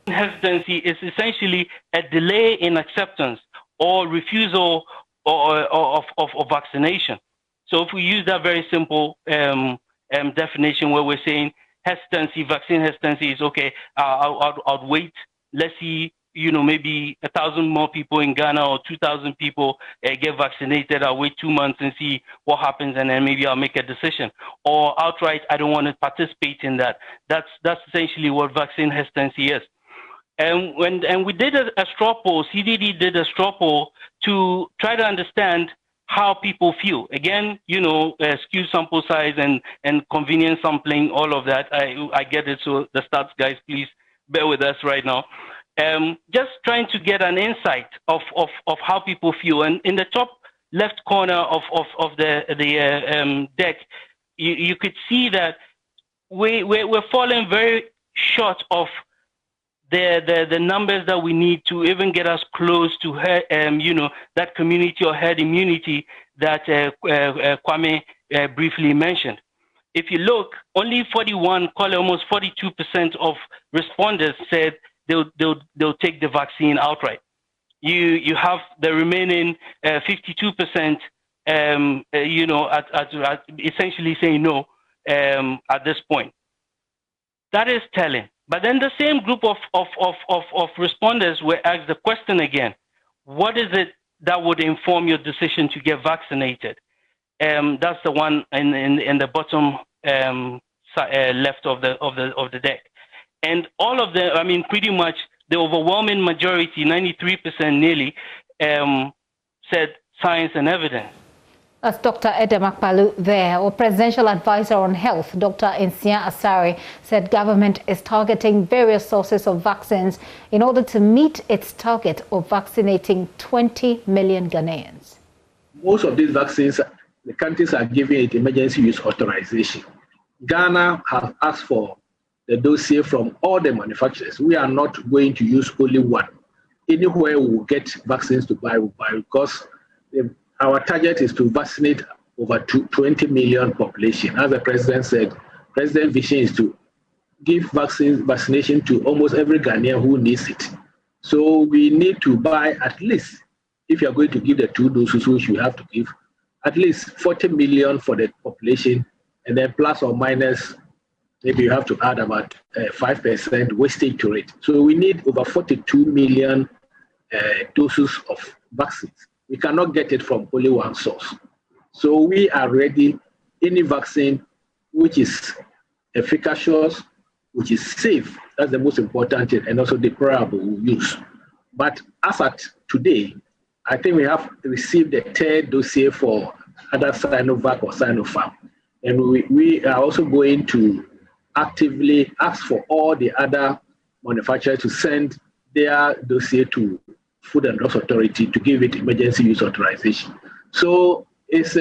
Hesitancy is essentially a delay in acceptance or refusal of vaccination. So if we use that very simple definition where we're saying hesitancy, vaccine hesitancy is okay, I'll wait, let's see, maybe 1,000 more people in Ghana or 2,000 people get vaccinated. I'll wait 2 months and see what happens, and then maybe I'll make a decision. Or outright, I don't want to participate in that. That's essentially what vaccine hesitancy is. And we did a straw poll, CDD did a straw poll to try to understand how people feel. Again, skewed sample size and convenience sampling, all of that. I get it, so the stats guys, please bear with us right now. Just trying to get an insight of how people feel. And in the top left corner of the deck, you could see that we're falling very short of the numbers that we need to even get us close to that community or herd immunity that Kwame briefly mentioned. If you look, only 41, almost 42% of respondents said they'll take the vaccine outright. You have the remaining 52%, at essentially saying no at this point. That is telling. But then the same group of respondents were asked the question again: what is it that would inform your decision to get vaccinated? That's the one in the bottom left of the deck. And all of them, I mean, pretty much the overwhelming majority, 93% nearly, said science and evidence. That's Dr. Edem Akpalu there. Our presidential advisor on health, Dr. Nsia Asare, said government is targeting various sources of vaccines in order to meet its target of vaccinating 20 million Ghanaians. Most of these vaccines, the countries are giving it emergency use authorization. Ghana has asked for the dossier from all the manufacturers. We are not going to use only one. Anywhere we will get vaccines to buy, we'll buy, because our target is to vaccinate over 20 million population. As the president said, President's vision is to give vaccination to almost every Ghanaian who needs it. So we need to buy at least, if you are going to give the 2 doses, which we have to give, at least 40 million for the population, and then plus or minus, maybe you have to add about 5% wastage to it. So we need over 42 million doses of vaccines. We cannot get it from only one source. So we are ready, any vaccine which is efficacious, which is safe, that's the most important thing, and also deployable we use. But as at today, I think we have received a 3rd dossier for either Sinovac or Sinopharm. And we are also going to actively ask for all the other manufacturers to send their dossier to Food and Drugs Authority to give it emergency use authorization. So it's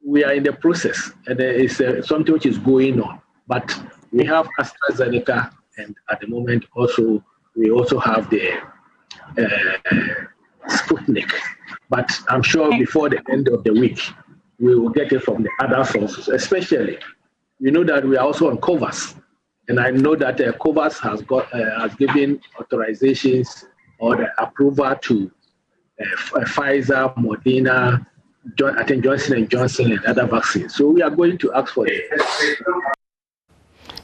we are in the process, and it's something which is going on. But we have AstraZeneca, and at the moment also we also have the Sputnik. But I'm sure before the end of the week we will get it from the other sources. Especially, we know that we are also on COVAX, and I know that COVAX has given authorizations or the approval to Pfizer, Moderna, I think Johnson & Johnson and other vaccines. So we are going to ask for it.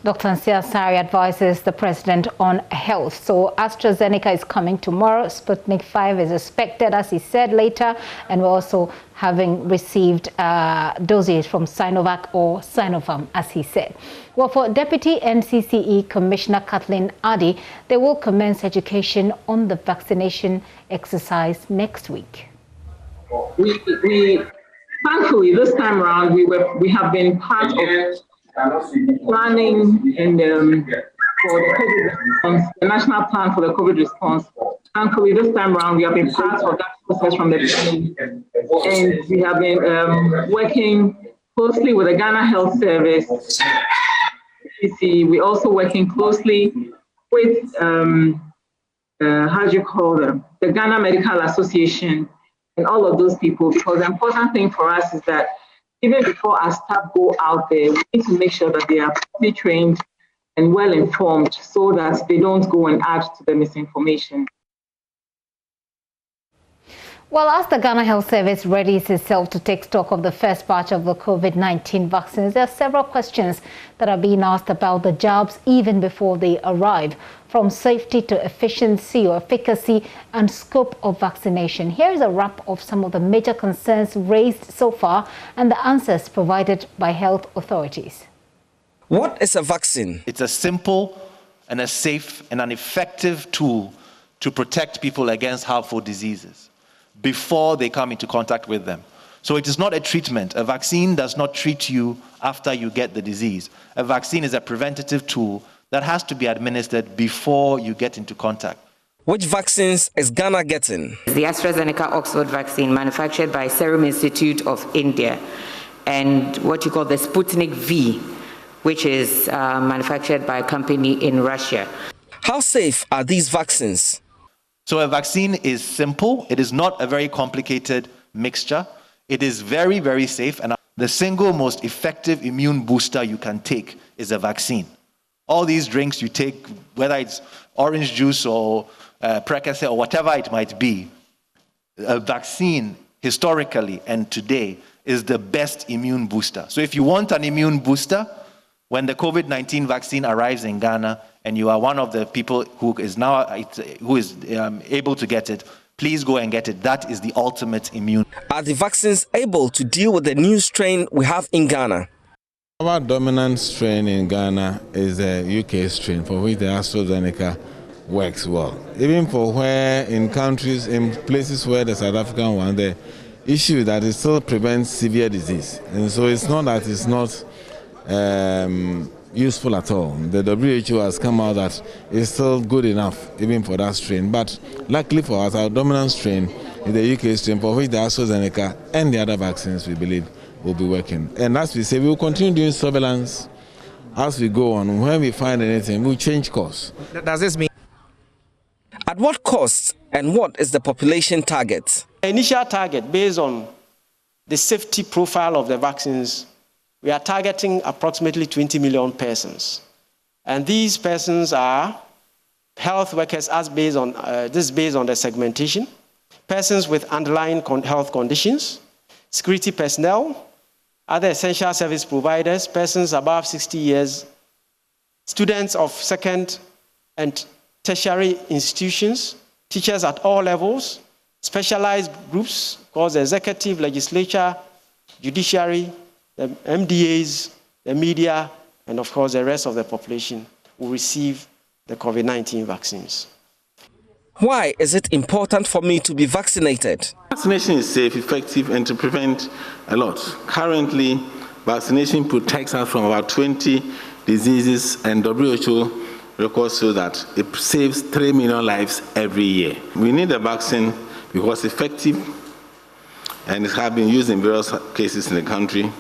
Dr. Nsia Asare advises the president on health. So AstraZeneca is coming tomorrow. Sputnik 5 is expected, as he said, later. And we're also having received doses from Sinovac or Sinopharm, as he said. Well, for Deputy NCCE Commissioner Kathleen Addy, they will commence education on the vaccination exercise next week. We thankfully, this time around, we have been part of planning and for the COVID response, the national plan for the COVID response. Thankfully, this time around, we have been part of that process from the beginning. And we have been working closely with the Ghana Health Service. We're also working closely with, the Ghana Medical Association and all of those people, because the important thing for us is that even before our staff go out there, we need to make sure that they are properly trained and well informed so that they don't go and add to the misinformation. Well, as the Ghana Health Service readies itself to take stock of the first batch of the COVID-19 vaccines, there are several questions that are being asked about the jabs even before they arrive, from safety to efficiency or efficacy and scope of vaccination. Here is a wrap of some of the major concerns raised so far and the answers provided by health authorities. What is a vaccine? It's a simple and a safe and an effective tool to protect people against harmful diseases before they come into contact with them. So it is not a treatment. A vaccine does not treat you after you get the disease. A vaccine is a preventative tool that has to be administered before you get into contact. Which vaccines is Ghana getting? The AstraZeneca Oxford vaccine manufactured by Serum Institute of India, and what you call the Sputnik V, which is manufactured by a company in Russia. How safe are these vaccines? So a vaccine is simple. It is not a very complicated mixture. It is very, very safe. And the single most effective immune booster you can take is a vaccine. All these drinks you take, whether it's orange juice or Percocet or whatever it might be, a vaccine historically and today is the best immune booster. So if you want an immune booster, when the COVID-19 vaccine arrives in Ghana and you are one of the people who is able to get it, please go and get it. That is the ultimate immune. Are the vaccines able to deal with the new strain we have in Ghana? Our dominant strain in Ghana is the UK strain, for which the AstraZeneca works well. Even for where in countries, in places where the South African one, the issue that it still prevents severe disease. And so it's not that it's not useful at all. The WHO has come out that it's still good enough even for that strain. But luckily for us, our dominant strain is the UK strain, for which the AstraZeneca and the other vaccines we believe will be working. And as we say, we will continue doing surveillance as we go on. When we find anything, we'll change course. Does this mean? At what cost and what is the population target? Initial target based on the safety profile of the vaccines, we are targeting approximately 20 million persons. And these persons are health workers as based on, this is based on the segmentation, persons with underlying health conditions, security personnel, other essential service providers, persons above 60 years, students of second and tertiary institutions, teachers at all levels, specialized groups called the executive, legislature, judiciary, the MDAs, the media, and of course the rest of the population will receive the COVID-19 vaccines. Why is it important for me to be vaccinated? Vaccination is safe, effective, and to prevent a lot. Currently, vaccination protects us from about 20 diseases, and WHO records show that it saves 3 million lives every year. We need a vaccine because it's effective and it has been used in various cases in the country.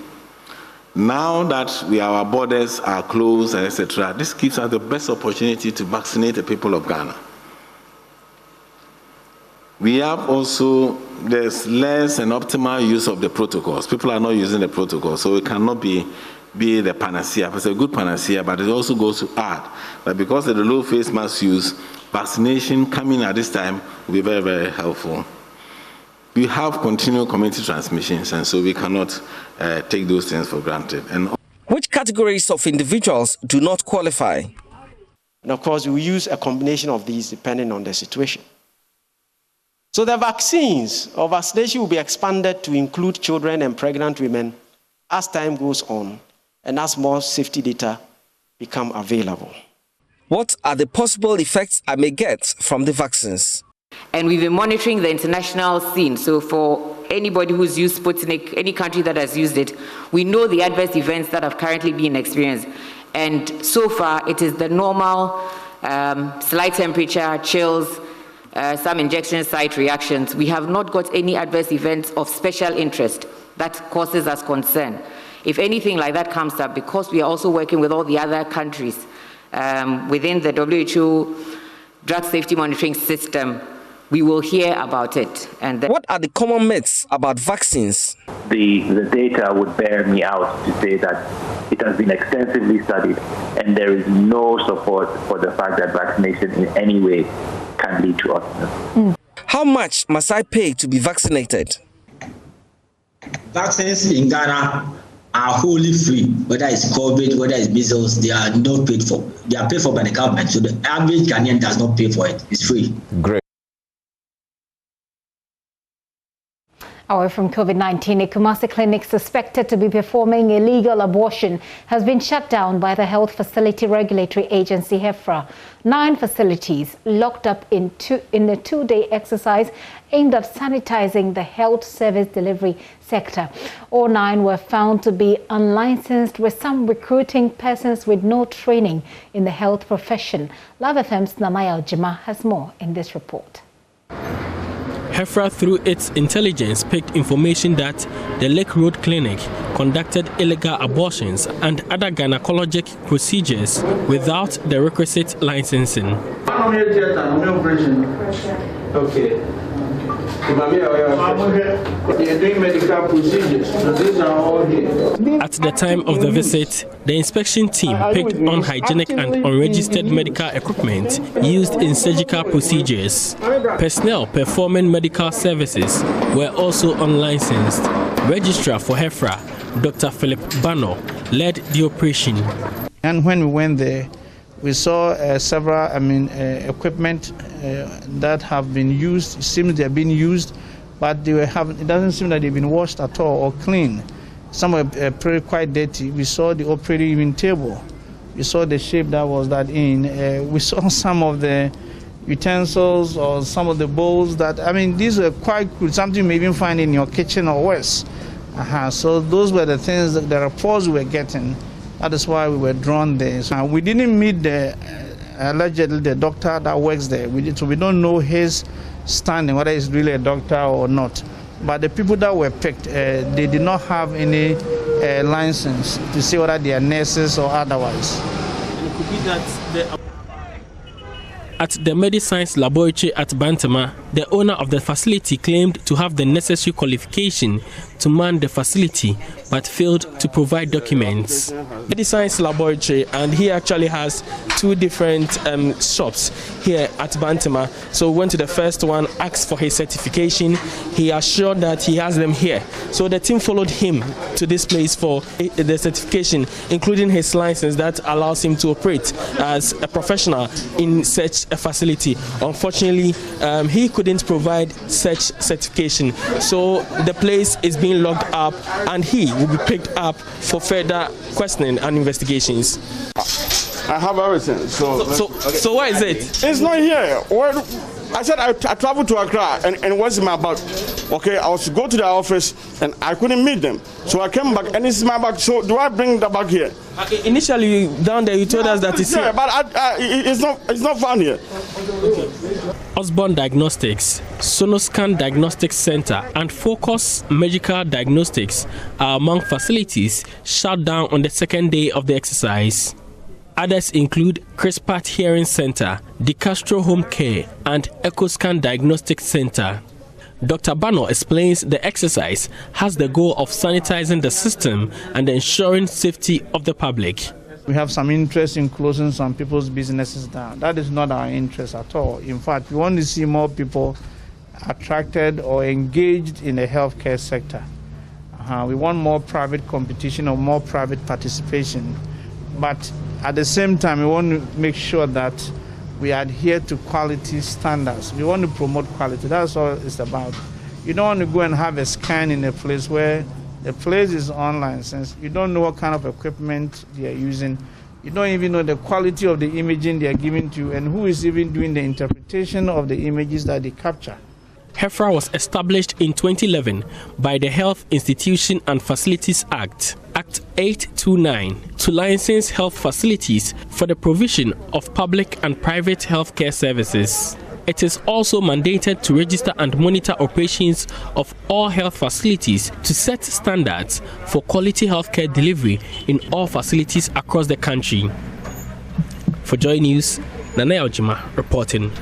Now that our borders are closed, etc., this gives us the best opportunity to vaccinate the people of Ghana. We have also, there's less and optimal use of the protocols. People are not using the protocols, so it cannot be the panacea. It's a good panacea, but it also goes to add that because of the low face mask use, vaccination coming at this time will be very, very helpful. We have continual community transmissions, and so we cannot take those things for granted. And which categories of individuals do not qualify? And of course, we use a combination of these depending on the situation. So the vaccines or vaccination will be expanded to include children and pregnant women as time goes on and as more safety data become available. What are the possible effects I may get from the vaccines? And we've been monitoring the international scene. So for anybody who's used Sputnik, any country that has used it, we know the adverse events that have currently been experienced. And so far, it is the normal slight temperature, chills, some injection site reactions. We have not got any adverse events of special interest that causes us concern. If anything like that comes up, because we are also working with all the other countries within the WHO drug safety monitoring system, we will hear about it. And what are the common myths about vaccines? The data would bear me out to say that it has been extensively studied and there is no support for the fact that vaccination in any way can lead to autism. How much must I pay to be vaccinated? Vaccines in Ghana are wholly free, whether it's COVID, whether it's measles, they are not paid for. They are paid for by the government, so the average Ghanaian does not pay for it. It's free. Great. Away from COVID-19, a Kumasi clinic suspected to be performing illegal abortion has been shut down by the Health Facility Regulatory Agency, HEFRA. 9 facilities locked up in a 2-day exercise aimed at sanitizing the health service delivery sector. All 9 were found to be unlicensed, with some recruiting persons with no training in the health profession. Love FM's Namaya Ojima has more in this report. HEFRA, through its intelligence, picked information that the Lake Road Clinic conducted illegal abortions and other gynecologic procedures without the requisite licensing. Okay. They're doing medical procedures, so these are all here. At the time of the visit, the inspection team picked unhygienic and unregistered medical equipment used in surgical procedures. Personnel performing medical services were also unlicensed. Registrar for HEFRA, Dr. Philip Bano, led the operation. And when we went there, we saw several equipment that have been used. It seems they are being used, but it doesn't seem that they've been washed at all or clean. Some were quite dirty. We saw the operating table. We saw the shape that was in. We saw some of the utensils or some of the bowls these are quite good, something you may even find in your kitchen or worse. So those were the things, the reports we were getting. That is why we were drawn there. So we didn't meet allegedly the doctor that works there. So we don't know his standing, whether he's really a doctor or not. But the people that were picked, they did not have any license to say whether they are nurses or otherwise. And it could be that at the Mediscience Laboratory at Bantama, the owner of the facility claimed to have the necessary qualification to man the facility, but failed to provide documents. Mediscience Laboratory, and he actually has 2 different shops here at Bantama. So we went to the first one, asked for his certification. He assured that he has them here. So the team followed him to this place for the certification, including his license that allows him to operate as a professional in such a facility. Unfortunately, he couldn't provide such certification. So the place is being locked up and he will be picked up for further questioning and investigations. I have everything. So where is it? It's not here. Well, I said I traveled to Accra and what's in my bag? Okay, I was to go to the office and I couldn't meet them. So I came back and this is my bag. So do I bring the bag here? Initially down there you told us that it's here. But it's not found here. Osborne Diagnostics, Sonoscan Diagnostics Center and Focus Medical Diagnostics are among facilities shut down on the 2nd day of the exercise. Others include Crispat Hearing Center, De Castro Home Care and EchoScan Diagnostic Center. Dr. Bano explains the exercise has the goal of sanitizing the system and ensuring safety of the public. We have some interest in closing some people's businesses down. That is not our interest at all. In fact, we want to see more people attracted or engaged in the healthcare sector. We want more private competition or more private participation. But at the same time, we want to make sure that we adhere to quality standards. We want to promote quality. That's all it's about. You don't want to go and have a scan in a place where the place is unlicensed. You don't know what kind of equipment they are using. You don't even know the quality of the imaging they are giving to you and who is even doing the interpretation of the images that they capture. HEFRA was established in 2011 by the Health Institution and Facilities Act, Act 829, to license health facilities for the provision of public and private healthcare services. It is also mandated to register and monitor operations of all health facilities to set standards for quality healthcare delivery in all facilities across the country. For Joy News, Nana Ojima reporting.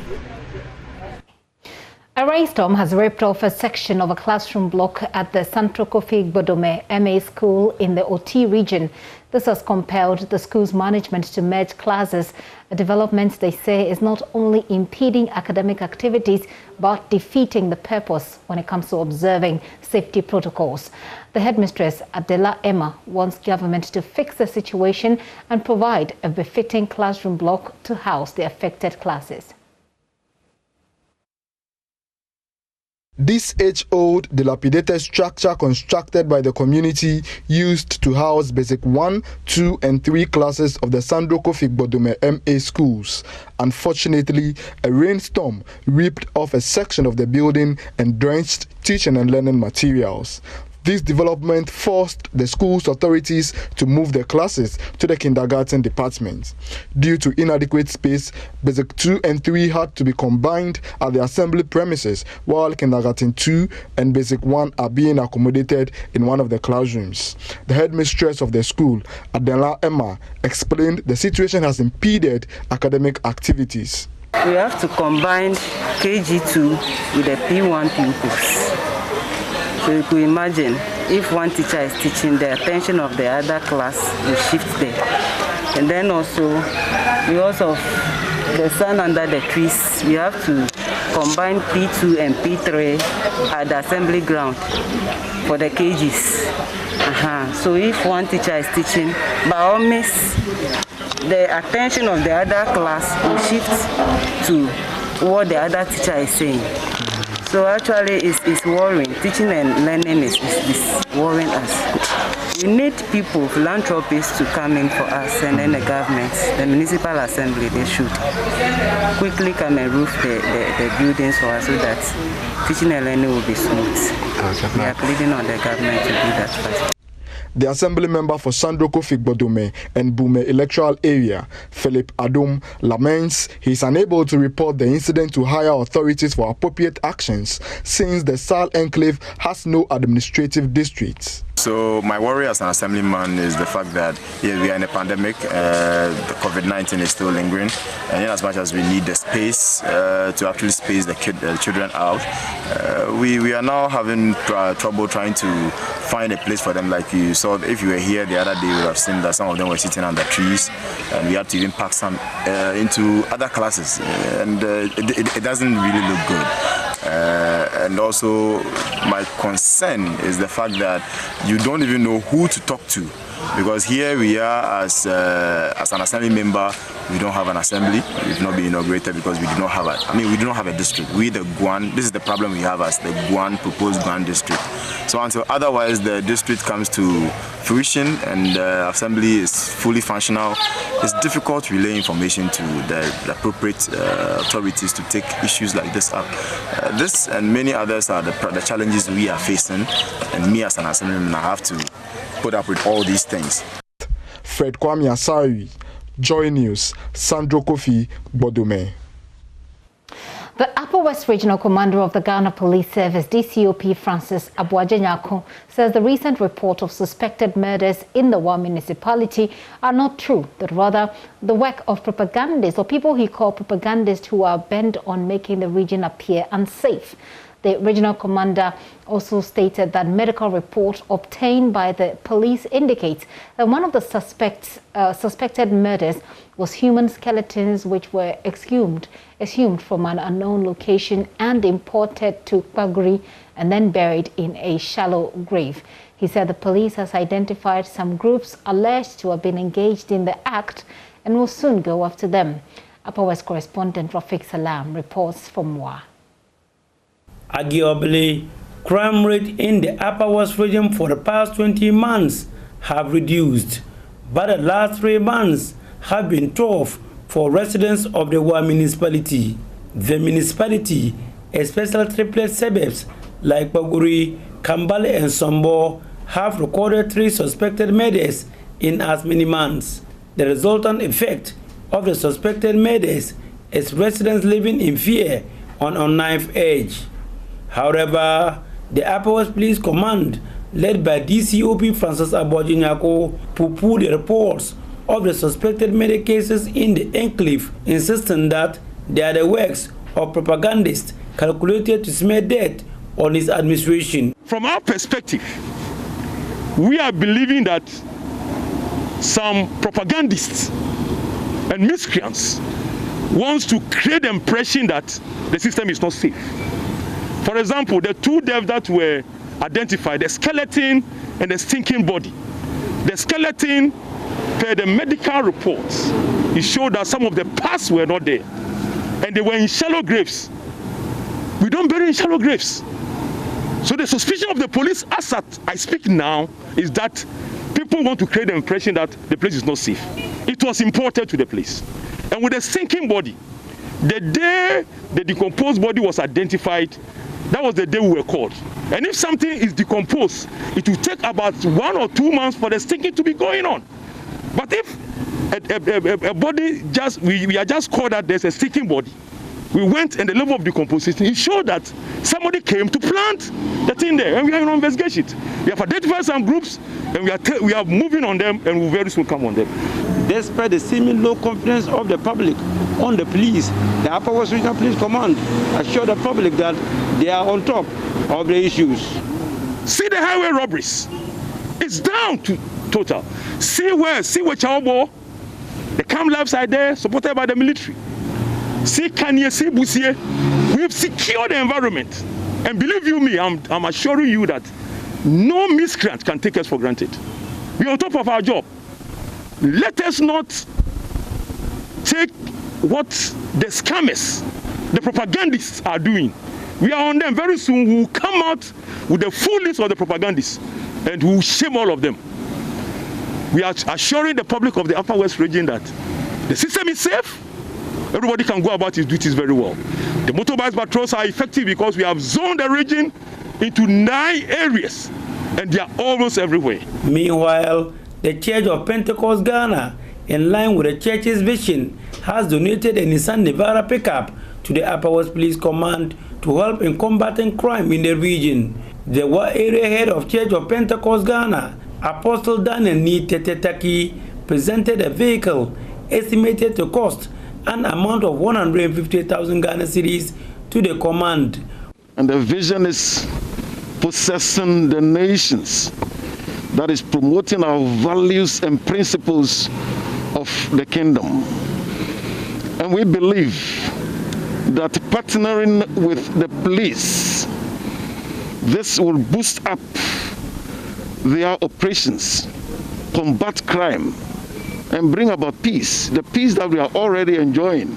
A rainstorm has ripped off a section of a classroom block at the Central Kofi Gbodome MA School in the Oti region. This has compelled the school's management to merge classes, a development they say is not only impeding academic activities but defeating the purpose when it comes to observing safety protocols. The headmistress, Adela Emma, wants government to fix the situation and provide a befitting classroom block to house the affected classes. This age-old, dilapidated structure constructed by the community used to house basic 1, 2 and 3 classes of the Sandro Kofi Gbodome MA schools. Unfortunately, a rainstorm ripped off a section of the building and drenched teaching and learning materials. This development forced the school's authorities to move the classes to the kindergarten department. Due to inadequate space, Basic 2 and 3 had to be combined at the assembly premises, while Kindergarten 2 and Basic 1 are being accommodated in one of the classrooms. The headmistress of the school, Adela Emma, explained the situation has impeded academic activities. We have to combine KG2 with the P1 pupils. So you could imagine if one teacher is teaching, the attention of the other class will shift there. And then also, because of the sun under the trees, we have to combine P2 and P3 at the assembly ground for the KGs. So if one teacher is teaching, by all means, the attention of the other class will shift to what the other teacher is saying. So actually it's worrying. Teaching and learning is worrying us. We need people, philanthropists to come in for us, and then the government, the municipal assembly, they should quickly come and roof the buildings for us so that teaching and learning will be smooth. We are pleading on the government to do that first. The assembly member for Sandro Kofi Gbodome and Bume electoral area, Philip Adom, laments he is unable to report the incident to higher authorities for appropriate actions since the Sal Enclave has no administrative districts. So my worry as an assemblyman is the fact that we are in a pandemic, the COVID-19 is still lingering, and in as much as we need the space to actually space the children out, we are now having trouble trying to find a place for them. Like you saw, if you were here the other day, you would have seen that some of them were sitting under trees, and we had to even pack some into other classes, and it doesn't really look good. And also, my concern is the fact that you don't even know who to talk to, because here we are as an assembly member, we don't have an assembly. We've not been inaugurated because we do not have we do not have a district. We, the Guan, this is the problem we have as the Guan, proposed Guan district. So until otherwise the district comes to fruition and the assembly is fully functional, it's difficult to relay information to the appropriate authorities to take issues like this up. This and many others are the challenges we are facing, and me as an assemblyman, I have to put up with all these things. Fred Kwame Asari, Joy News, Sandro Kofi Gbodome. The Upper West Regional Commander of the Ghana Police Service, DCOP Francis Abuajenyako, says the recent report of suspected murders in the Wa municipality are not true, but rather the work of propagandists, or people he called propagandists, who are bent on making the region appear unsafe. The regional commander also stated that medical report obtained by the police indicates that one of the suspected murders was human skeletons which were exhumed from an unknown location and imported to Kpaguri and then buried in a shallow grave. He said the police has identified some groups alleged to have been engaged in the act and will soon go after them. Upper West correspondent Rafiq Salam reports from Wa. Arguably, crime rate in the Upper West region for the past 20 months have reduced, but the last 3 months have been tough for residents of the Wa municipality. The municipality, especially triplet suburbs like Kpaguri, Kambale and Sombo, have recorded 3 suspected murders in as many months. The resultant effect of the suspected murders is residents living in fear on a knife edge. However, the Upper West Police Command, led by DCOP Francis Abojinyako, poo-poohed the reports of the suspected murder cases in the enclave, insisting that they are the works of propagandists calculated to smear death on his administration. From our perspective, we are believing that some propagandists and miscreants wants to create the impression that the system is not safe. For example, the two deaths that were identified, the skeleton and the stinking body. The skeleton, per the medical reports, it showed that some of the parts were not there. And they were in shallow graves. We don't bury in shallow graves. So the suspicion of the police, as I speak now, is that people want to create the impression that the place is not safe. It was imported to the place. And with the sinking body, the day the decomposed body was identified, that was the day we were called. And if something is decomposed, it will take about 1 or 2 months for the stinking to be going on. But if a body we are just called that there's a stinking body, we went and the level of decomposition, it showed that somebody came to plant the thing there, and we are in investigation. We have identified some groups, and we are moving on them, and we'll very soon come on them. Despite the seeming low confidence of the public on the police, the Upper West Regional Police Command assured the public that they are on top of the issues. See the highway robberies. It's down to total. See where Chaubo, the camp lives are there, supported by the military. See Kanye, see Busie. We've secured the environment. And believe you me, I'm assuring you that no miscreant can take us for granted. We're on top of our job. Let us not take what the scammers, the propagandists are doing. We are on them. Very soon we will come out with the full list of the propagandists and we will shame all of them. We are assuring the public of the Upper West region that the system is safe. Everybody can go about his duties very well. The motorbike patrols are effective because we have zoned the region into 9 areas and they are almost everywhere. Meanwhile, the Church of Pentecost Ghana, in line with the church's vision, has donated a Nissan Navara pickup to the Upper West Police Command to help in combating crime in the region. The area head of Church of Pentecost Ghana, Apostle Daniel Ni Tetetaki, presented a vehicle estimated to cost an amount of 150,000 Ghana cedis to the command. And the vision is possessing the nations. That is promoting our values and principles of the kingdom. And we believe that partnering with the police, this will boost up their operations, combat crime, and bring about peace, the peace that we are already enjoying,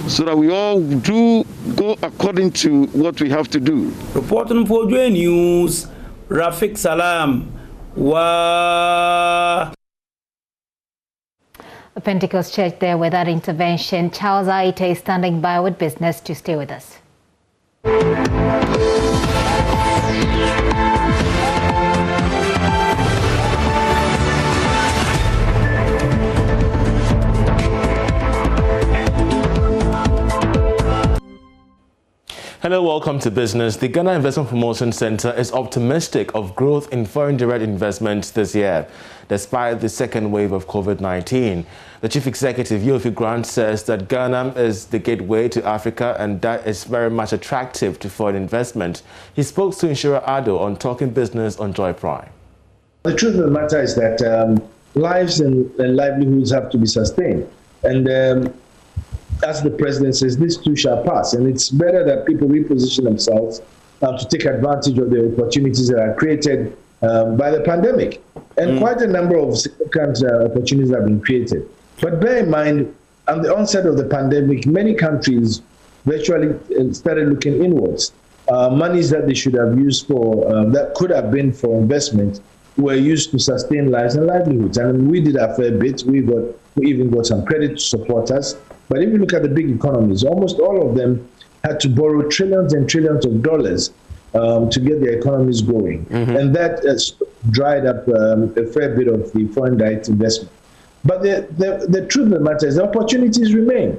so that we all do go according to what we have to do. Reporting for Joy News, Rafik Salam. Wow. The Pentecost Church there with that intervention. Charles Aite is standing by with business to stay with us. Hello, welcome to Business. The Ghana Investment Promotion Center is optimistic of growth in foreign direct investment this year, despite the second wave of COVID-19. The Chief Executive, Yofi Grant, says that Ghana is the gateway to Africa and that is very much attractive to foreign investment. He spoke to Inshira Ado on Talking Business on Joy Prime. The truth of the matter is that lives and livelihoods have to be sustained. And as the president says, this too shall pass. And it's better that people reposition themselves to take advantage of the opportunities that are created by the pandemic. And quite a number of significant opportunities have been created. But bear in mind, at the onset of the pandemic, many countries virtually started looking inwards. Monies that they should have used for, that could have been for investment, were used to sustain lives and livelihoods. And we did a fair bit. We even got some credit to support us. But if you look at the big economies, almost all of them had to borrow trillions and trillions of dollars to get their economies going. And that has dried up a fair bit of the foreign direct investment. But the truth of the matter is the opportunities remain.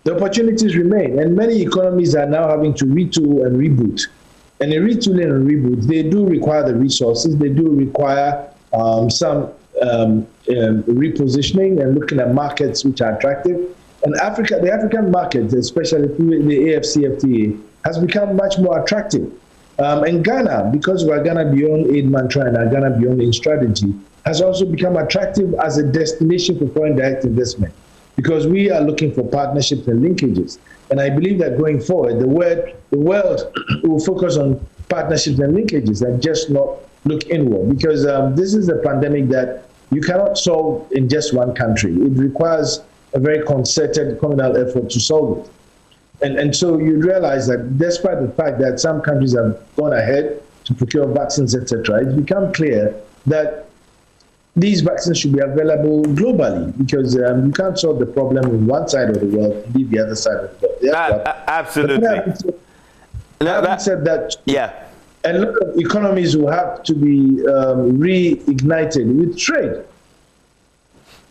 The opportunities remain, and many economies are now having to retool and reboot. And in retooling and reboot, they do require the resources. They do require some repositioning and looking at markets which are attractive. And the African market, especially through the AFCFTA, has become much more attractive. And Ghana, because of our Ghana Beyond Aid mantra and our Ghana Beyond Aid strategy, has also become attractive as a destination for foreign direct investment, because we are looking for partnerships and linkages. And I believe that going forward, the world will focus on partnerships and linkages and just not look inward, because this is a pandemic that you cannot solve in just one country. It requires a very concerted communal effort to solve it. And so you realize that despite the fact that some countries have gone ahead to procure vaccines, etc., it's become clear that these vaccines should be available globally, because you can't solve the problem in one side of the world and leave the other side of the world. Absolutely. Having said that, yeah, a lot of economies will have to be reignited with trade.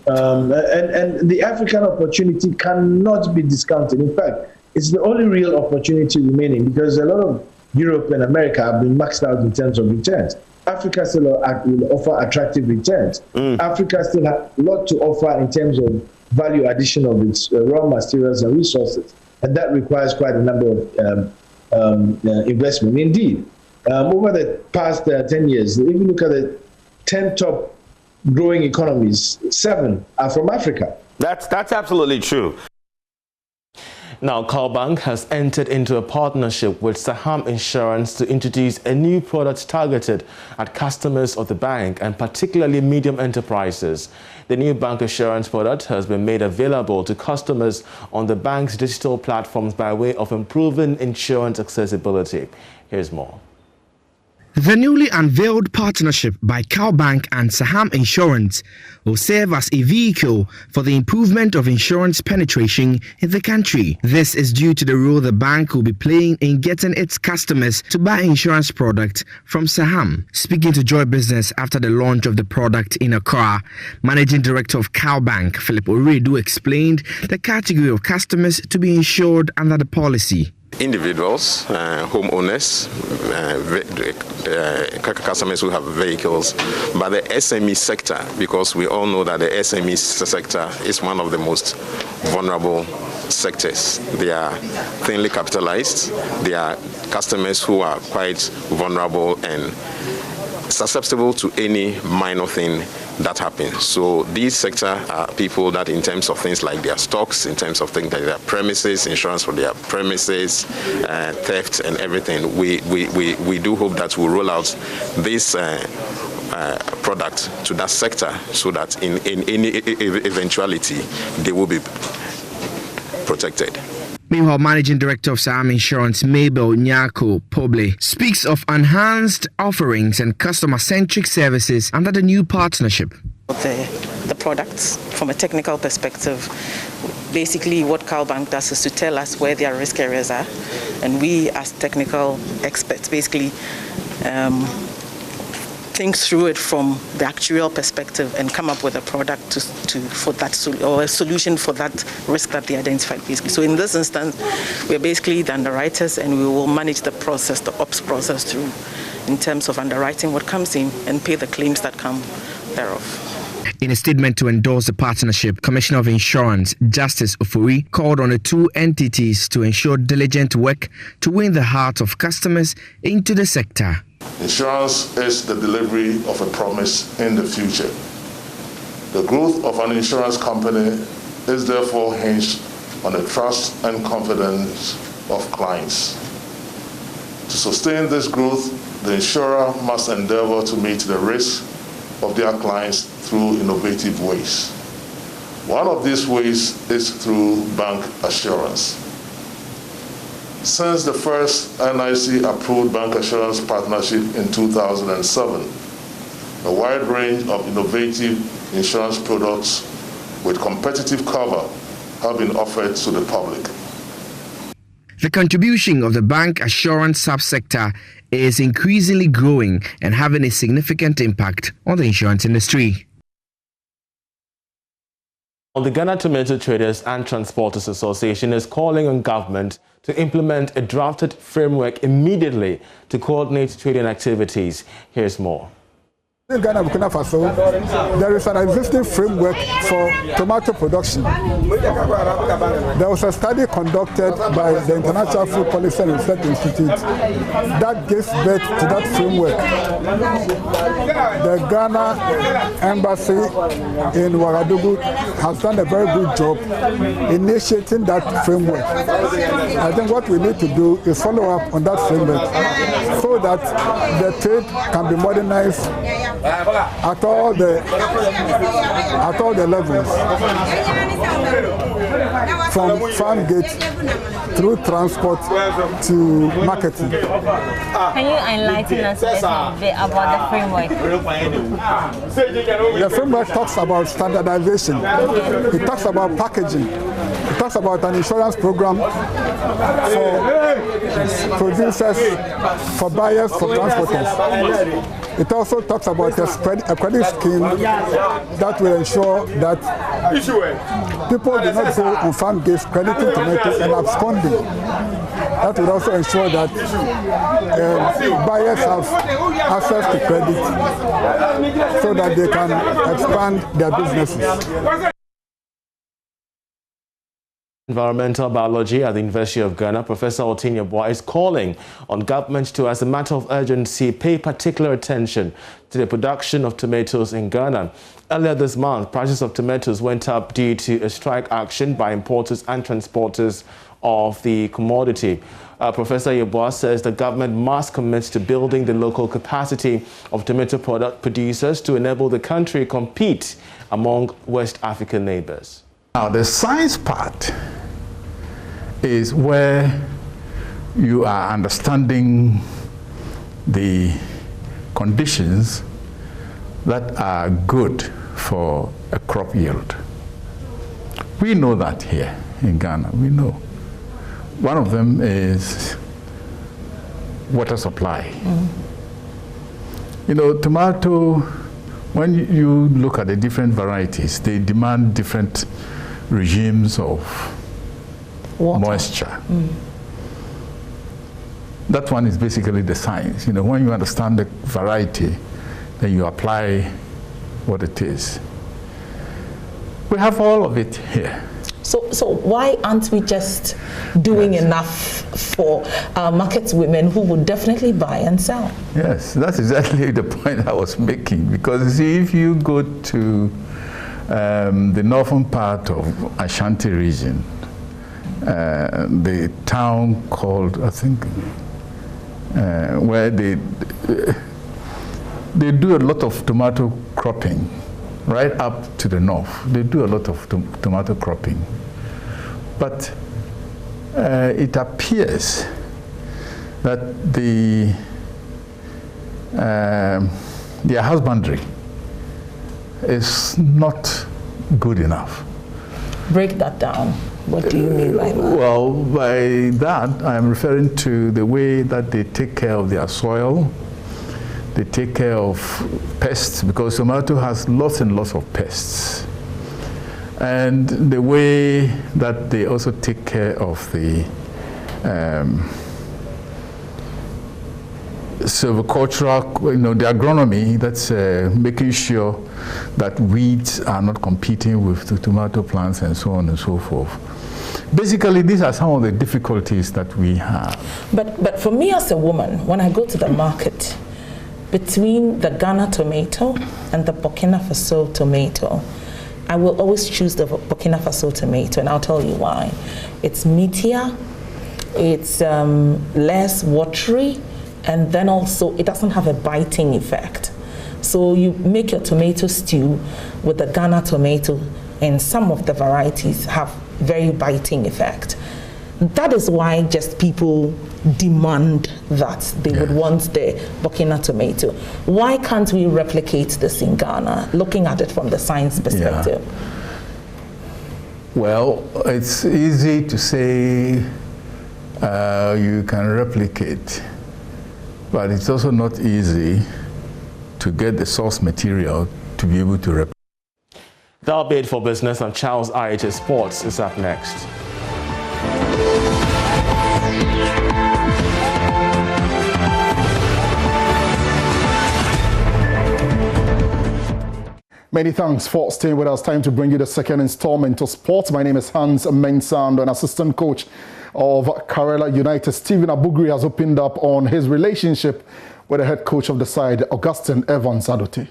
And the African opportunity cannot be discounted. In fact, it's the only real opportunity remaining, because a lot of Europe and America have been maxed out in terms of returns. Africa still will offer attractive returns. Africa still has a lot to offer in terms of value addition of its raw materials and resources. And that requires quite a number of investment. Indeed, over the past 10 years, if you look at the 10 top growing economies, 7 are from Africa. That's absolutely true. Now, CalBank has entered into a partnership with Saham Insurance to introduce a new product targeted at customers of the bank and particularly medium enterprises. The new bank assurance product has been made available to customers on the bank's digital platforms by way of improving insurance accessibility. Here's more. The newly unveiled partnership by CalBank and Saham Insurance will serve as a vehicle for the improvement of insurance penetration in the country. This is due to the role the bank will be playing in getting its customers to buy insurance products from Saham. Speaking to Joy Business after the launch of the product in Accra, Managing Director of CalBank, Philip Oredu, explained the category of customers to be insured under the policy. Individuals, homeowners, customers who have vehicles, but the SME sector, because we all know that the SME sector is one of the most vulnerable sectors. They are thinly capitalized. They are customers who are quite vulnerable and susceptible to any minor thing that happens. So these sector are people that, in terms of things like their stocks, in terms of things like their premises, insurance for their premises, theft and everything, we do hope that we'll roll out this product to that sector so that in any eventuality they will be protected. Meanwhile, Managing Director of Saham Insurance, Mabel Nyako Poble, speaks of enhanced offerings and customer-centric services under the new partnership. The products, from a technical perspective, basically what CalBank does is to tell us where their risk areas are, and we as technical experts basically think through it from the actuarial perspective and come up with a product for that or a solution for that risk that they identified basically. So in this instance, we're basically the underwriters, and we will manage the process, the ops process through in terms of underwriting what comes in and pay the claims that come thereof. In a statement to endorse the partnership, Commissioner of Insurance Justice Ofori called on the two entities to ensure diligent work to win the heart of customers into the sector. Insurance is the delivery of a promise in the future. The growth of an insurance company is therefore hinged on the trust and confidence of clients. To sustain this growth, the insurer must endeavor to meet the risk of their clients through innovative ways. One of these ways is through bank assurance. Since the first NIC-approved bank assurance partnership in 2007, a wide range of innovative insurance products with competitive cover have been offered to the public. The contribution of the bank assurance subsector is increasingly growing and having a significant impact on the insurance industry. The Ghana Tomato Traders and Transporters Association is calling on government to implement a drafted framework immediately to coordinate trading activities. Here's more. In Ghana, Burkina Faso, there is an existing framework for tomato production. There was a study conducted by the International Food Policy and Research Institute that gives birth to that framework. The Ghana Embassy in Ouagadougou has done a very good job initiating that framework. I think what we need to do is follow up on that framework so that the trade can be modernized at all the levels, from farm gate through transport to marketing. Can you enlighten us a bit about the framework? The framework talks about standardization. It talks about packaging. It talks about an insurance program for producers, for buyers, for transporters. It also talks about a credit scheme that will ensure that people do not go on farm gates crediting tomatoes and absconding. That will also ensure that buyers have access to credit so that they can expand their businesses. Environmental biology at the University of Ghana, Professor Otinya Boa is calling on government to, as a matter of urgency, pay particular attention to the production of tomatoes in Ghana. Earlier this month, prices of tomatoes went up due to a strike action by importers and transporters of the commodity. Professor Yeboah says the government must commit to building the local capacity of tomato product producers to enable the country compete among West African neighbors. Now, the science part is where you are understanding the conditions that are good for a crop yield. We know that here in Ghana, we know. One of them is water supply. You know, tomato, when you look at the different varieties, they demand different regimes of moisture. That one is basically the science. You know, when you understand the variety, then you apply what it is. We have all of it here. So why aren't we just doing enough for our market women who would definitely buy and sell? Yes, that's exactly the point I was making. Because if you go to the northern part of Ashanti region, the town called, I think, where they do a lot of tomato cropping, right up to the north. They do a lot of tomato cropping. But it appears that their husbandry is not good enough. Break that down. What do you mean by that? Well, by that, I'm referring to the way that they take care of their soil. They take care of pests, because tomato has lots and lots of pests. And the way that they also take care of the silvicultural, you know, the agronomy, that's making sure that weeds are not competing with the tomato plants and so on and so forth. Basically, these are some of the difficulties that we have. But for me as a woman, when I go to the market, between the Ghana tomato and the Burkina Faso tomato, I will always choose the Burkina Faso tomato, and I'll tell you why. It's meatier, it's less watery, and then also it doesn't have a biting effect. So you make your tomato stew with the Ghana tomato, and some of the varieties have very biting effect. That is why just people demand that they would want the Burkina tomato. Why can't we replicate this in Ghana, looking at it from the science perspective? Well, it's easy to say you can replicate. But it's also not easy to get the source material to be able to replicate. That'll be it for business, and Charles IHS Sports is up next. Many thanks for staying with us. Time to bring you the second installment of sports. My name is Hans Mensando, an assistant coach of Karela United. Stephen Abugri has opened up on his relationship with the head coach of the side, Augustine Evans Adote.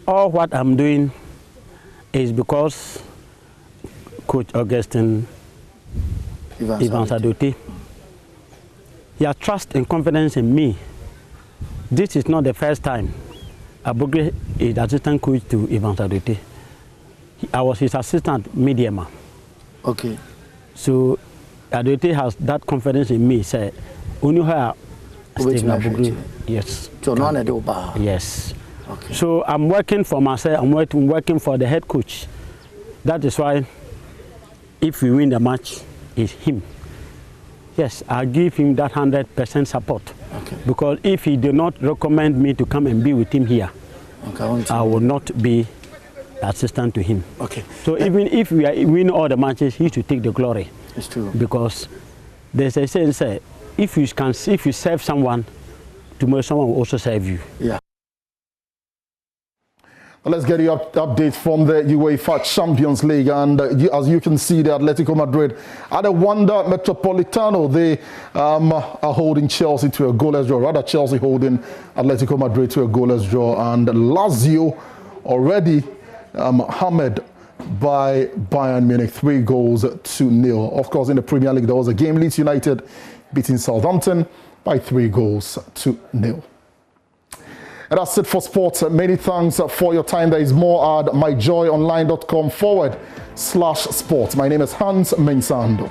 All what I'm doing is because Coach Augustine Evans Adote, he has trust and confidence in me. This is not the first time. Abugri is the assistant coach to Evans Adote. I was his assistant medium. Okay. So Adote has that confidence in me. Say, only her Stephen Abugri. Yes. Yes. Okay. So I'm working for myself. I'm working for the head coach. That is why, if we win the match, it's him. Yes, I give him that 100% support. Okay. Because if he did not recommend me to come and be with him here, okay, I will not be assistant to him. Okay. So even if we win all the matches, he should take the glory. It's true. Because there's a saying, say, if you serve someone, tomorrow someone will also serve you. Yeah. Let's get you updates from the UEFA Champions League, and as you can see, the Atletico Madrid at the Wanda Metropolitano, they are holding Chelsea to a goalless draw. Rather, Chelsea holding Atletico Madrid to a goalless draw, and Lazio already hammered by Bayern Munich 3-0. Of course, in the Premier League, there was a game. Leeds United beating Southampton by 3-0. And that's it for sports. Many thanks for your time. There is more at myjoyonline.com/sports. My name is Hans Mensando.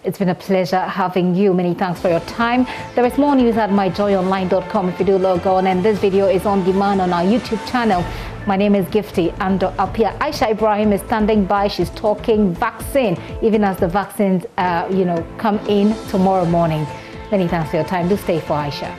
It's been a pleasure having you. Many thanks for your time. There is more news at myjoyonline.com if you do log on, and this video is on demand on our YouTube channel. My name is Gifty Ando Apia. Aisha Ibrahim is standing by. She's talking vaccine, even as the vaccines, come in tomorrow morning. Many thanks for your time. Do stay for Aisha.